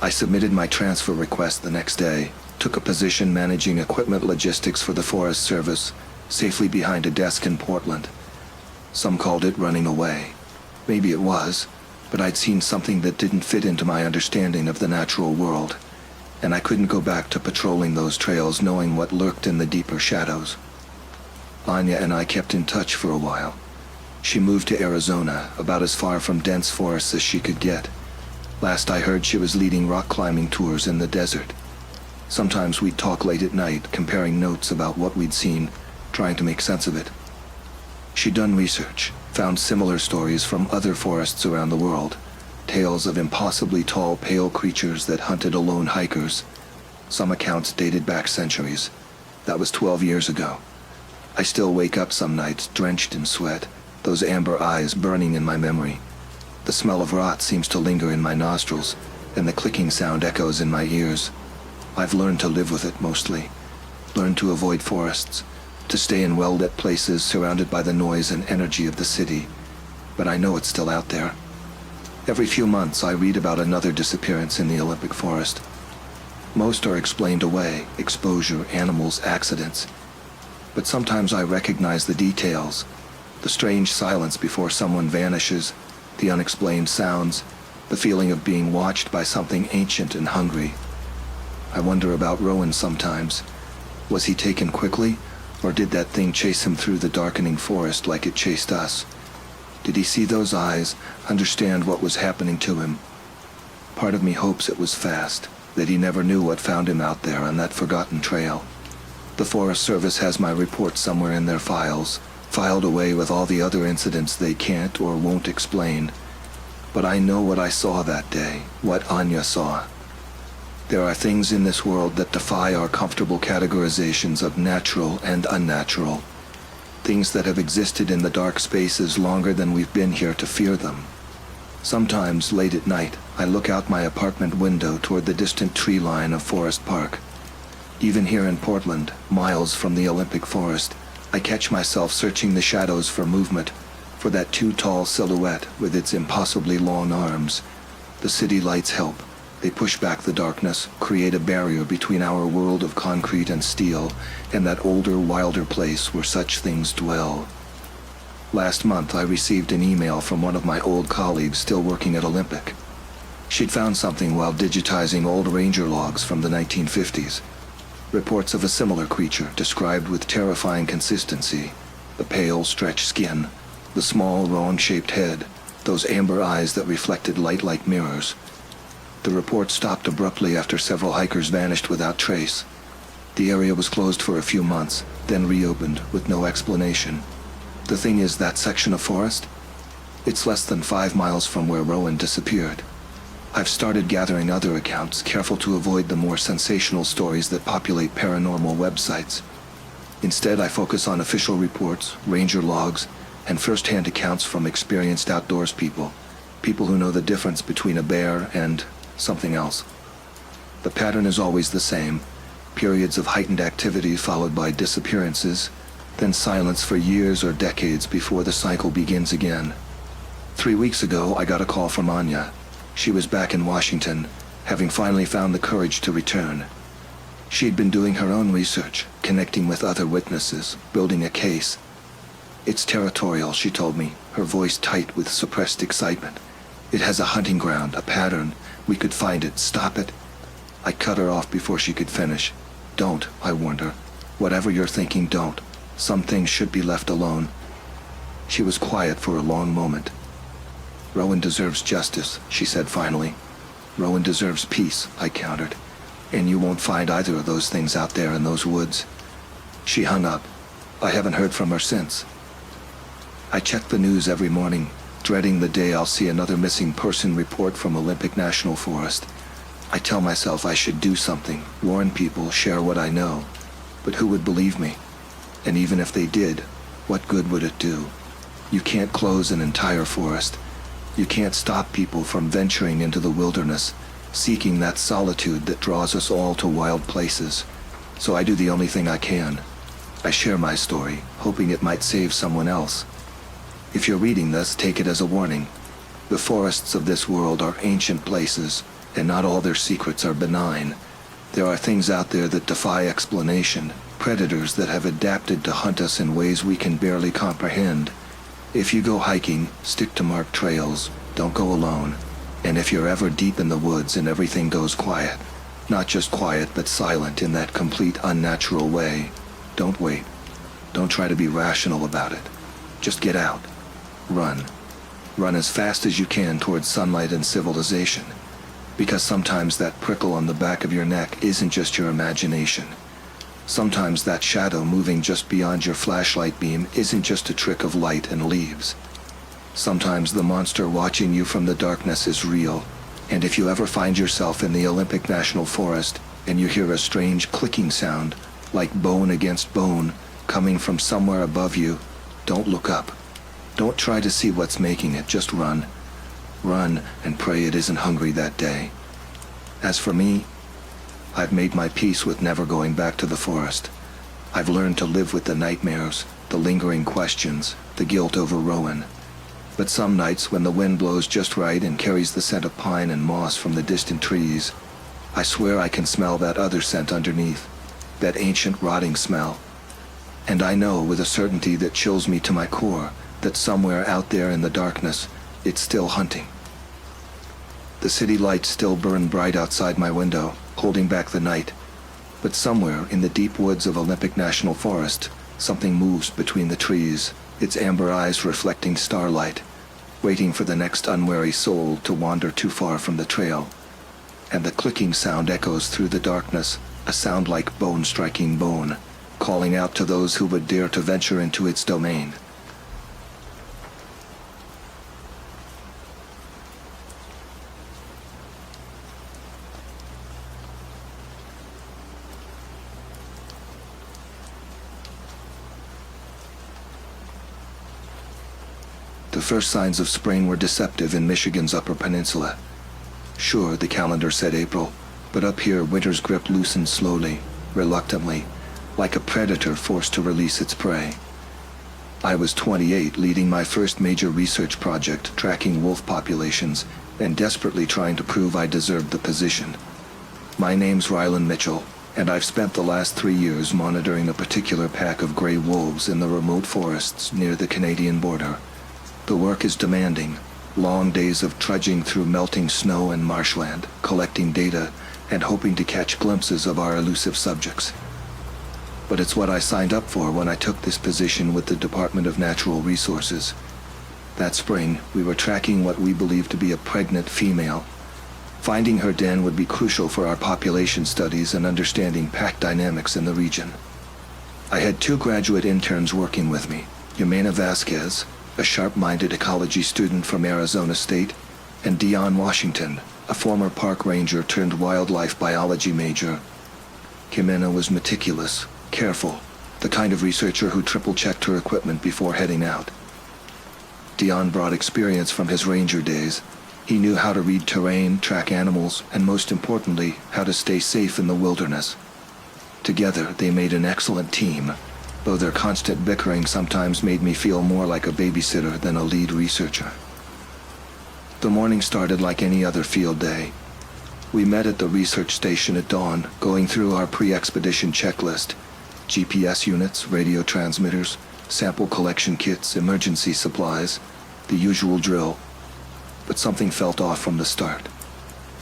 I submitted my transfer request the next day, took a position managing equipment logistics for the Forest Service, safely behind a desk in Portland. Some called it running away. Maybe it was, but I'd seen something that didn't fit into my understanding of the natural world, and I couldn't go back to patrolling those trails knowing what lurked in the deeper shadows. Anya and I kept in touch for a while. She moved to Arizona, about as far from dense forests as she could get. Last I heard, she was leading rock climbing tours in the desert. Sometimes we'd talk late at night, comparing notes about what we'd seen, trying to make sense of it. She'd done research, found similar stories from other forests around the world, tales of impossibly tall, pale creatures that hunted alone hikers. Some accounts dated back centuries. That was 12 years ago. I still wake up some nights drenched in sweat, those amber eyes burning in my memory. The smell of rot seems to linger in my nostrils, and the clicking sound echoes in my ears. I've learned to live with it mostly, learned to avoid forests, to stay in well-lit places surrounded by the noise and energy of the city, but I know it's still out there. Every few months I read about another disappearance in the Olympic forest. Most are explained away, exposure, animals, accidents. But sometimes I recognize the details, the strange silence before someone vanishes, the unexplained sounds, the feeling of being watched by something ancient and hungry. I wonder about Rowan sometimes. Was he taken quickly, or did that thing chase him through the darkening forest like it chased us? Did he see those eyes, understand what was happening to him? Part of me hopes it was fast, that he never knew what found him out there on that forgotten trail. The Forest Service has my report somewhere in their files, filed away with all the other incidents they can't or won't explain. But I know what I saw that day, what Anya saw. There are things in this world that defy our comfortable categorizations of natural and unnatural. Things that have existed in the dark spaces longer than we've been here to fear them. Sometimes, late at night, I look out my apartment window toward the distant tree line of Forest Park. Even here in Portland, miles from the Olympic Forest, I catch myself searching the shadows for movement, for that too tall silhouette with its impossibly long arms. The city lights help. They push back the darkness, create a barrier between our world of concrete and steel and that older, wilder place where such things dwell. Last month, I received an email from one of my old colleagues still working at Olympic. She'd found something while digitizing old ranger logs from the 1950s. Reports of a similar creature described with terrifying consistency. The pale, stretched skin, the small, wrong-shaped head, those amber eyes that reflected light like mirrors. The report stopped abruptly after several hikers vanished without trace. The area was closed for a few months, then reopened with no explanation. The thing is, that section of forest? It's less than 5 miles from where Rowan disappeared. I've started gathering other accounts, careful to avoid the more sensational stories that populate paranormal websites. Instead, I focus on official reports, ranger logs, and first-hand accounts from experienced outdoors people who know the difference between a bear and something else. The pattern is always the same: periods of heightened activity followed by disappearances, then silence for years or decades before the cycle begins again. 3 weeks ago, I got a call from Anya. She was back in Washington, having finally found the courage to return. She'd been doing her own research, connecting with other witnesses, building a case. It's territorial, she told me, her voice tight with suppressed excitement. It has a hunting ground, a pattern. We could find it. Stop it. I cut her off before she could finish. Don't, I warned her. Whatever you're thinking, don't. Some things should be left alone. She was quiet for a long moment. Rowan deserves justice, she said finally. Rowan deserves peace, I countered. And you won't find either of those things out there in those woods. She hung up. I haven't heard from her since. I check the news every morning, dreading the day I'll see another missing person report from Olympic National Forest. I tell myself I should do something, warn people, share what I know. But who would believe me? And even if they did, what good would it do? You can't close an entire forest. You can't stop people from venturing into the wilderness, seeking that solitude that draws us all to wild places. So I do the only thing I can. I share my story, hoping it might save someone else. If you're reading this, take it as a warning. The forests of this world are ancient places, and not all their secrets are benign. There are things out there that defy explanation, predators that have adapted to hunt us in ways we can barely comprehend. If you go hiking, stick to marked trails, don't go alone. And if you're ever deep in the woods and everything goes quiet, not just quiet but silent in that complete unnatural way, don't wait. Don't try to be rational about it. Just get out. Run. Run as fast as you can towards sunlight and civilization. Because sometimes that prickle on the back of your neck isn't just your imagination. Sometimes that shadow moving just beyond your flashlight beam isn't just a trick of light and leaves. Sometimes the monster watching you from the darkness is real, and if you ever find yourself in the Olympic National Forest and you hear a strange clicking sound, like bone against bone, coming from somewhere above you, don't look up. Don't try to see what's making it, just run. Run and pray it isn't hungry that day. As for me, I've made my peace with never going back to the forest. I've learned to live with the nightmares, the lingering questions, the guilt over Rowan. But some nights when the wind blows just right and carries the scent of pine and moss from the distant trees, I swear I can smell that other scent underneath, that ancient rotting smell. And I know with a certainty that chills me to my core that somewhere out there in the darkness, it's still hunting. The city lights still burn bright outside my window, holding back the night. But somewhere in the deep woods of Olympic National Forest, something moves between the trees, its amber eyes reflecting starlight, waiting for the next unwary soul to wander too far from the trail. And the clicking sound echoes through the darkness, a sound like bone striking bone. calling out to those who would dare to venture into its domain. The first signs of spring were deceptive in Michigan's Upper Peninsula. Sure, the calendar said April, but up here winter's grip loosened slowly, reluctantly, like a predator forced to release its prey. I was 28, leading my first major research project, tracking wolf populations, and desperately trying to prove I deserved the position. My name's Rylan Mitchell, and I've spent the last 3 years monitoring a particular pack of gray wolves in the remote forests near the Canadian border. The work is demanding, long days of trudging through melting snow and marshland, collecting data, and hoping to catch glimpses of our elusive subjects. But it's what I signed up for when I took this position with the Department of Natural Resources. That spring, we were tracking what we believed to be a pregnant female. Finding her den would be crucial for our population studies and understanding pack dynamics in the region. I had 2 graduate interns working with me, Jimena Vasquez, a sharp-minded ecology student from Arizona State, and Dion Washington, a former park ranger turned wildlife biology major. Jimena was meticulous, careful, the kind of researcher who triple-checked her equipment before heading out. Dion brought experience from his ranger days. He knew how to read terrain, track animals, and most importantly, how to stay safe in the wilderness. Together, they made an excellent team, though their constant bickering sometimes made me feel more like a babysitter than a lead researcher. The morning started like any other field day. We met at the research station at dawn, going through our pre-expedition checklist: GPS units, radio transmitters, sample collection kits, emergency supplies, the usual drill. But something felt off from the start.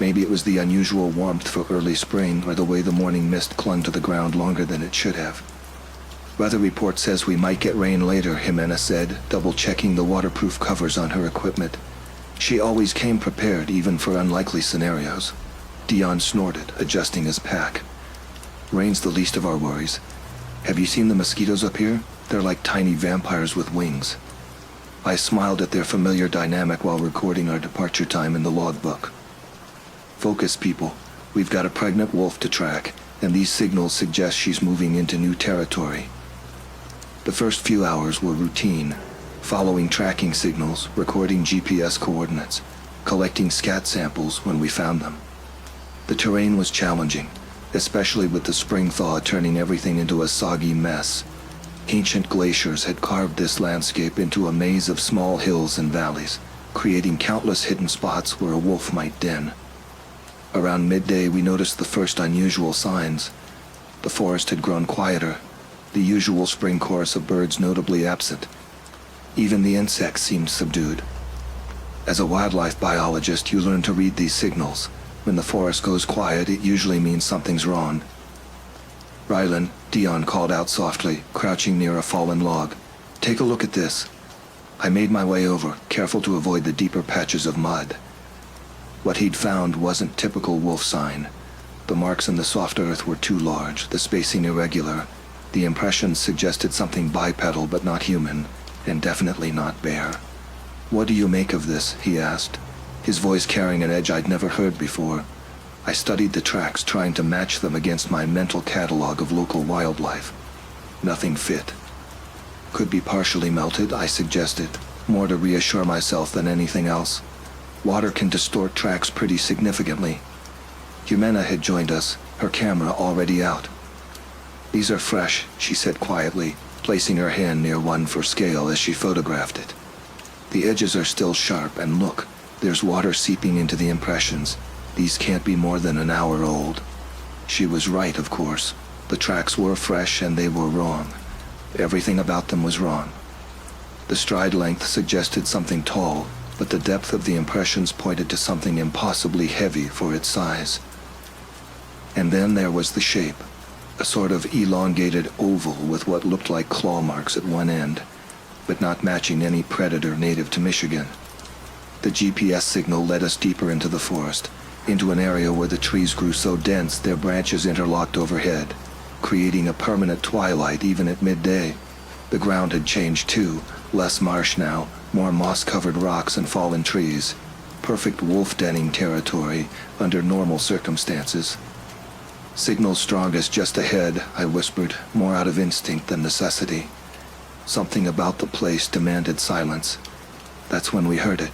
Maybe it was the unusual warmth for early spring, or the way the morning mist clung to the ground longer than it should have. Weather report says we might get rain later, Jimena said, double-checking the waterproof covers on her equipment. She always came prepared, even for unlikely scenarios. Dion snorted, adjusting his pack. Rain's the least of our worries. Have you seen the mosquitoes up here? They're like tiny vampires with wings. I smiled at their familiar dynamic while recording our departure time in the logbook. Focus, people. We've got a pregnant wolf to track, and these signals suggest she's moving into new territory. The first few hours were routine, following tracking signals, recording GPS coordinates, collecting scat samples when we found them. The terrain was challenging, especially with the spring thaw turning everything into a soggy mess. Ancient glaciers had carved this landscape into a maze of small hills and valleys, creating countless hidden spots where a wolf might den. Around midday, we noticed the first unusual signs. The forest had grown quieter, the usual spring chorus of birds notably absent. Even the insects seemed subdued. As a wildlife biologist, you learn to read these signals. When the forest goes quiet, it usually means something's wrong. Rylan, Dion called out softly, crouching near a fallen log. Take a look at this. I made my way over, careful to avoid the deeper patches of mud. What he'd found wasn't typical wolf sign. The marks in the soft earth were too large, the spacing irregular. The impressions suggested something bipedal but not human, and definitely not bear. What do you make of this? He asked, his voice carrying an edge I'd never heard before. I studied the tracks, trying to match them against my mental catalog of local wildlife. Nothing fit. Could be partially melted, I suggested, more to reassure myself than anything else. Water can distort tracks pretty significantly. Jimena had joined us, her camera already out. These are fresh, she said quietly, placing her hand near one for scale as she photographed it. The edges are still sharp, and look, there's water seeping into the impressions. These can't be more than an hour old. She was right, of course. The tracks were fresh and they were wrong. Everything about them was wrong. The stride length suggested something tall, but the depth of the impressions pointed to something impossibly heavy for its size. And then there was the shape, a sort of elongated oval with what looked like claw marks at one end, but not matching any predator native to Michigan. The GPS signal led us deeper into the forest, into an area where the trees grew so dense their branches interlocked overhead. creating a permanent twilight even at midday. The ground had changed too, less marsh now, more moss-covered rocks and fallen trees. Perfect wolf-denning territory under normal circumstances. Signals strongest just ahead, I whispered, more out of instinct than necessity. Something about the place demanded silence. That's when we heard it.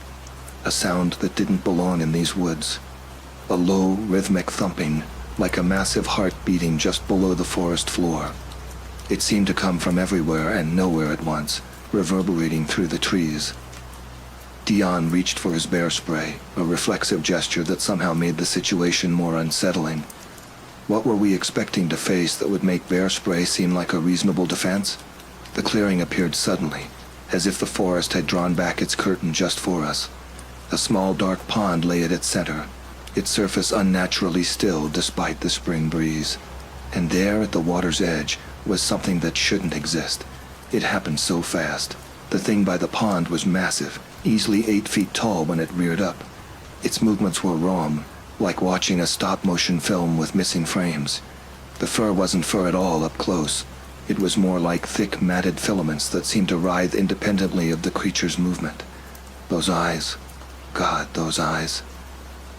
A sound that didn't belong in these woods. A low, rhythmic thumping, like a massive heart beating just below the forest floor. It seemed to come from everywhere and nowhere at once, reverberating through the trees. Dion reached for his bear spray, a reflexive gesture that somehow made the situation more unsettling. What were we expecting to face that would make bear spray seem like a reasonable defense? The clearing appeared suddenly, as if the forest had drawn back its curtain just for us. A small dark pond lay at its center, its surface unnaturally still despite the spring breeze. And there at the water's edge was something that shouldn't exist. It happened so fast. The thing by the pond was massive, easily 8 feet tall when it reared up. Its movements were wrong, like watching a stop-motion film with missing frames. The fur wasn't fur at all up close. It was more like thick, matted filaments that seemed to writhe independently of the creature's movement. Those eyes. God, those eyes.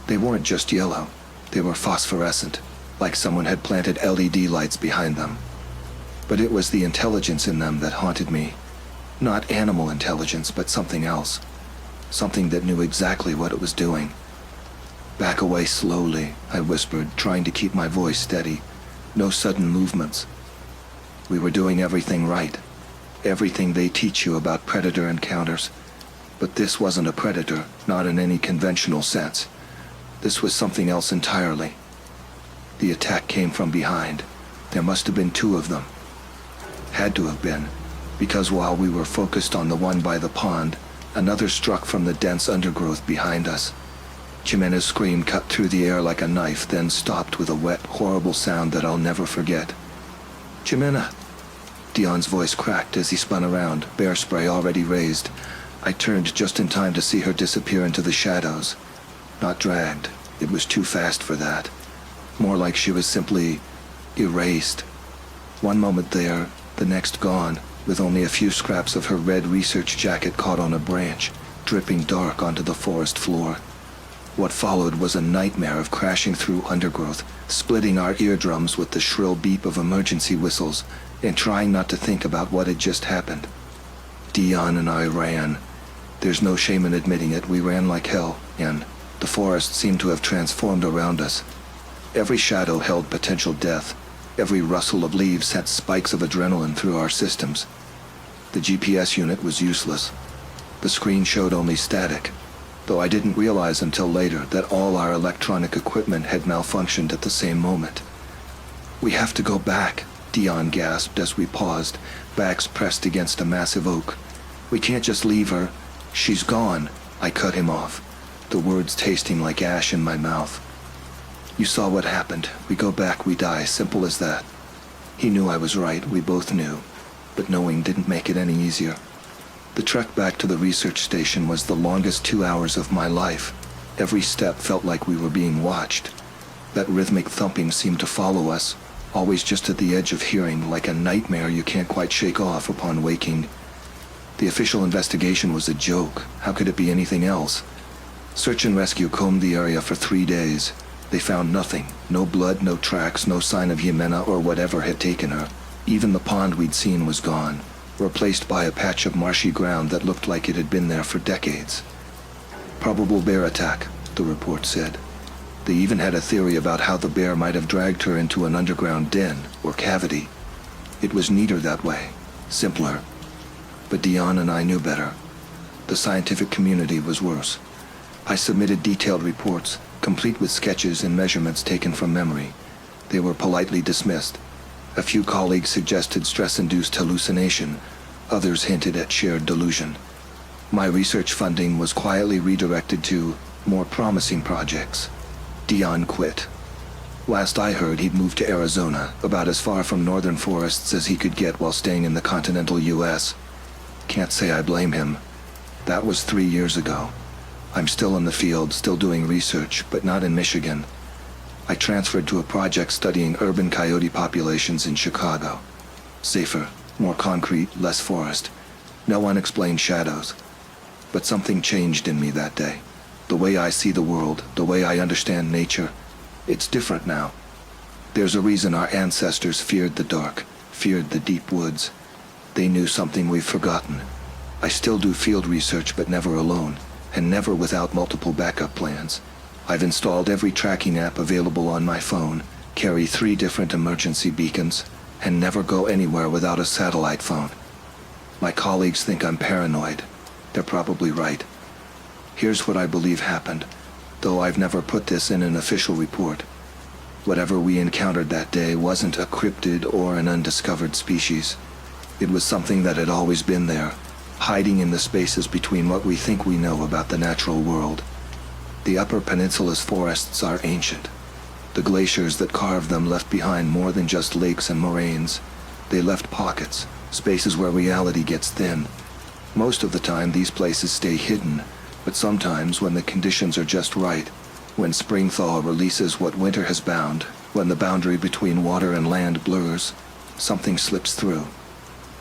They weren't just yellow. They were phosphorescent, like someone had planted LED lights behind them. But it was the intelligence in them that haunted me. Not animal intelligence, but something else. Something that knew exactly what it was doing. Back away slowly, I whispered, trying to keep my voice steady. No sudden movements. We were doing everything right. Everything they teach you about predator encounters. But this wasn't a predator, not in any conventional sense. This was something else entirely. The attack came from behind. There must have been 2 of them. Had to have been, because while we were focused on the one by the pond, another struck from the dense undergrowth behind us. Jimena's scream cut through the air like a knife, then stopped with a wet, horrible sound that I'll never forget. "Jimena!" Dion's voice cracked as he spun around, bear spray already raised. I turned just in time to see her disappear into the shadows. Not dragged. It was too fast for that. More like she was simply erased. One moment there, the next gone, with only a few scraps of her red research jacket caught on a branch, dripping dark onto the forest floor. What followed was a nightmare of crashing through undergrowth, splitting our eardrums with the shrill beep of emergency whistles, and trying not to think about what had just happened. Dion and I ran. There's no shame in admitting it, we ran like hell, and the forest seemed to have transformed around us. Every shadow held potential death. Every rustle of leaves sent spikes of adrenaline through our systems. The GPS unit was useless. The screen showed only static, though I didn't realize until later that all our electronic equipment had malfunctioned at the same moment. "We have to go back," Dion gasped as we paused, backs pressed against a massive oak. "We can't just leave her. She's gone." I cut him off, the words tasting like ash in my mouth. "You saw what happened. We go back, we die. Simple as that." He knew I was right, we both knew, but knowing didn't make it any easier. The trek back to the research station was the longest 2 hours of my life. Every step felt like we were being watched. That rhythmic thumping seemed to follow us, always just at the edge of hearing, like a nightmare you can't quite shake off upon waking. The official investigation was a joke. How could it be anything else? Search and rescue combed the area for 3 days. They found nothing. No blood, no tracks, no sign of Jimena or whatever had taken her. Even the pond we'd seen was gone, replaced by a patch of marshy ground that looked like it had been there for decades. "Probable bear attack," the report said. They even had a theory about how the bear might have dragged her into an underground den or cavity. It was neater that way, simpler. But Dion and I knew better. The scientific community was worse. I submitted detailed reports, complete with sketches and measurements taken from memory. They were politely dismissed. A few colleagues suggested stress-induced hallucination. Others hinted at shared delusion. My research funding was quietly redirected to more promising projects. Dion quit. Last I heard, he'd moved to Arizona, about as far from northern forests as he could get while staying in the continental U.S. Can't say I blame him. That was 3 years ago. I'm still in the field, still doing research, but not in Michigan. I transferred to a project studying urban coyote populations in Chicago. Safer, more concrete, less forest. No unexplained shadows. But something changed in me that day. The way I see the world, the way I understand nature, it's different now. There's a reason our ancestors feared the dark, feared the deep woods. They knew something we've forgotten. I still do field research, but never alone, and never without multiple backup plans. I've installed every tracking app available on my phone, carry 3 different emergency beacons, and never go anywhere without a satellite phone. My colleagues think I'm paranoid. They're probably right. Here's what I believe happened, though I've never put this in an official report. Whatever we encountered that day wasn't a cryptid or an undiscovered species. It was something that had always been there, hiding in the spaces between what we think we know about the natural world. The Upper Peninsula's forests are ancient. The glaciers that carved them left behind more than just lakes and moraines. They left pockets, spaces where reality gets thin. Most of the time these places stay hidden, but sometimes when the conditions are just right, when spring thaw releases what winter has bound, when the boundary between water and land blurs, something slips through.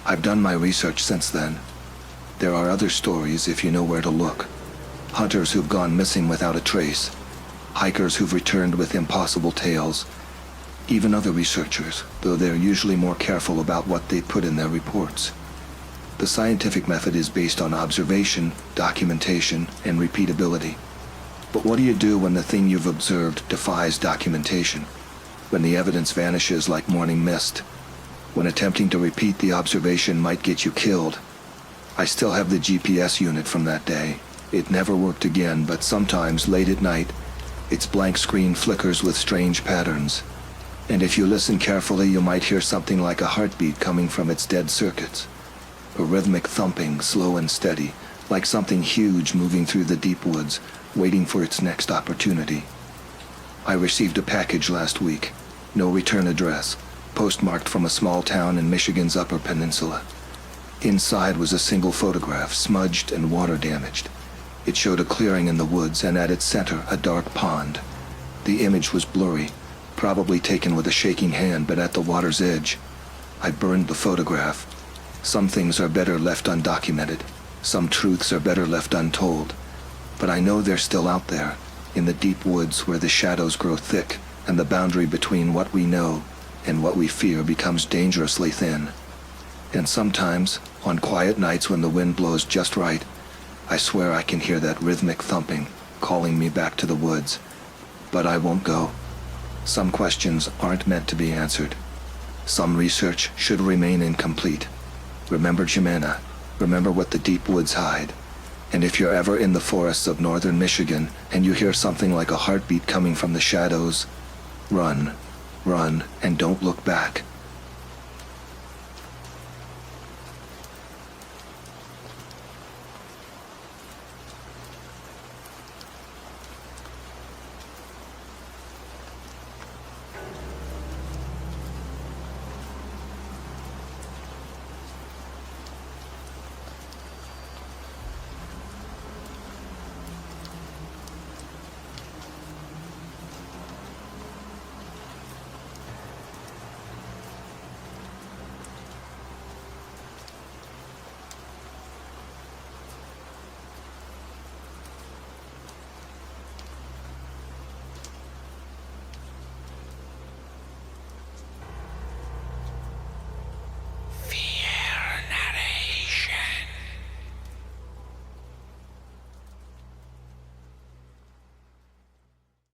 I've done my research since then. There are other stories if you know where to look. Hunters who've gone missing without a trace. Hikers who've returned with impossible tales. Even other researchers, though they're usually more careful about what they put in their reports. The scientific method is based on observation, documentation, and repeatability. But what do you do when the thing you've observed defies documentation? When the evidence vanishes like morning mist? When attempting to repeat the observation might get you killed? I still have the GPS unit from that day. It never worked again, but sometimes, late at night, its blank screen flickers with strange patterns. And if you listen carefully, you might hear something like a heartbeat coming from its dead circuits. A rhythmic thumping, slow and steady, like something huge moving through the deep woods, waiting for its next opportunity. I received a package last week. No return address, postmarked from a small town in Michigan's Upper Peninsula. Inside was a single photograph, smudged and water damaged. It showed a clearing in the woods, and at its center, a dark pond. The image was blurry, probably taken with a shaking hand, but at the water's edge. I burned the photograph. Some things are better left undocumented. Some truths are better left untold. But I know they're still out there, in the deep woods where the shadows grow thick, and the boundary between what we know and what we fear becomes dangerously thin. And sometimes, on quiet nights when the wind blows just right, I swear I can hear that rhythmic thumping, calling me back to the woods. But I won't go. Some questions aren't meant to be answered. Some research should remain incomplete. Remember Jimena. Remember what the deep woods hide. And if you're ever in the forests of northern Michigan and you hear something like a heartbeat coming from the shadows, run, and don't look back.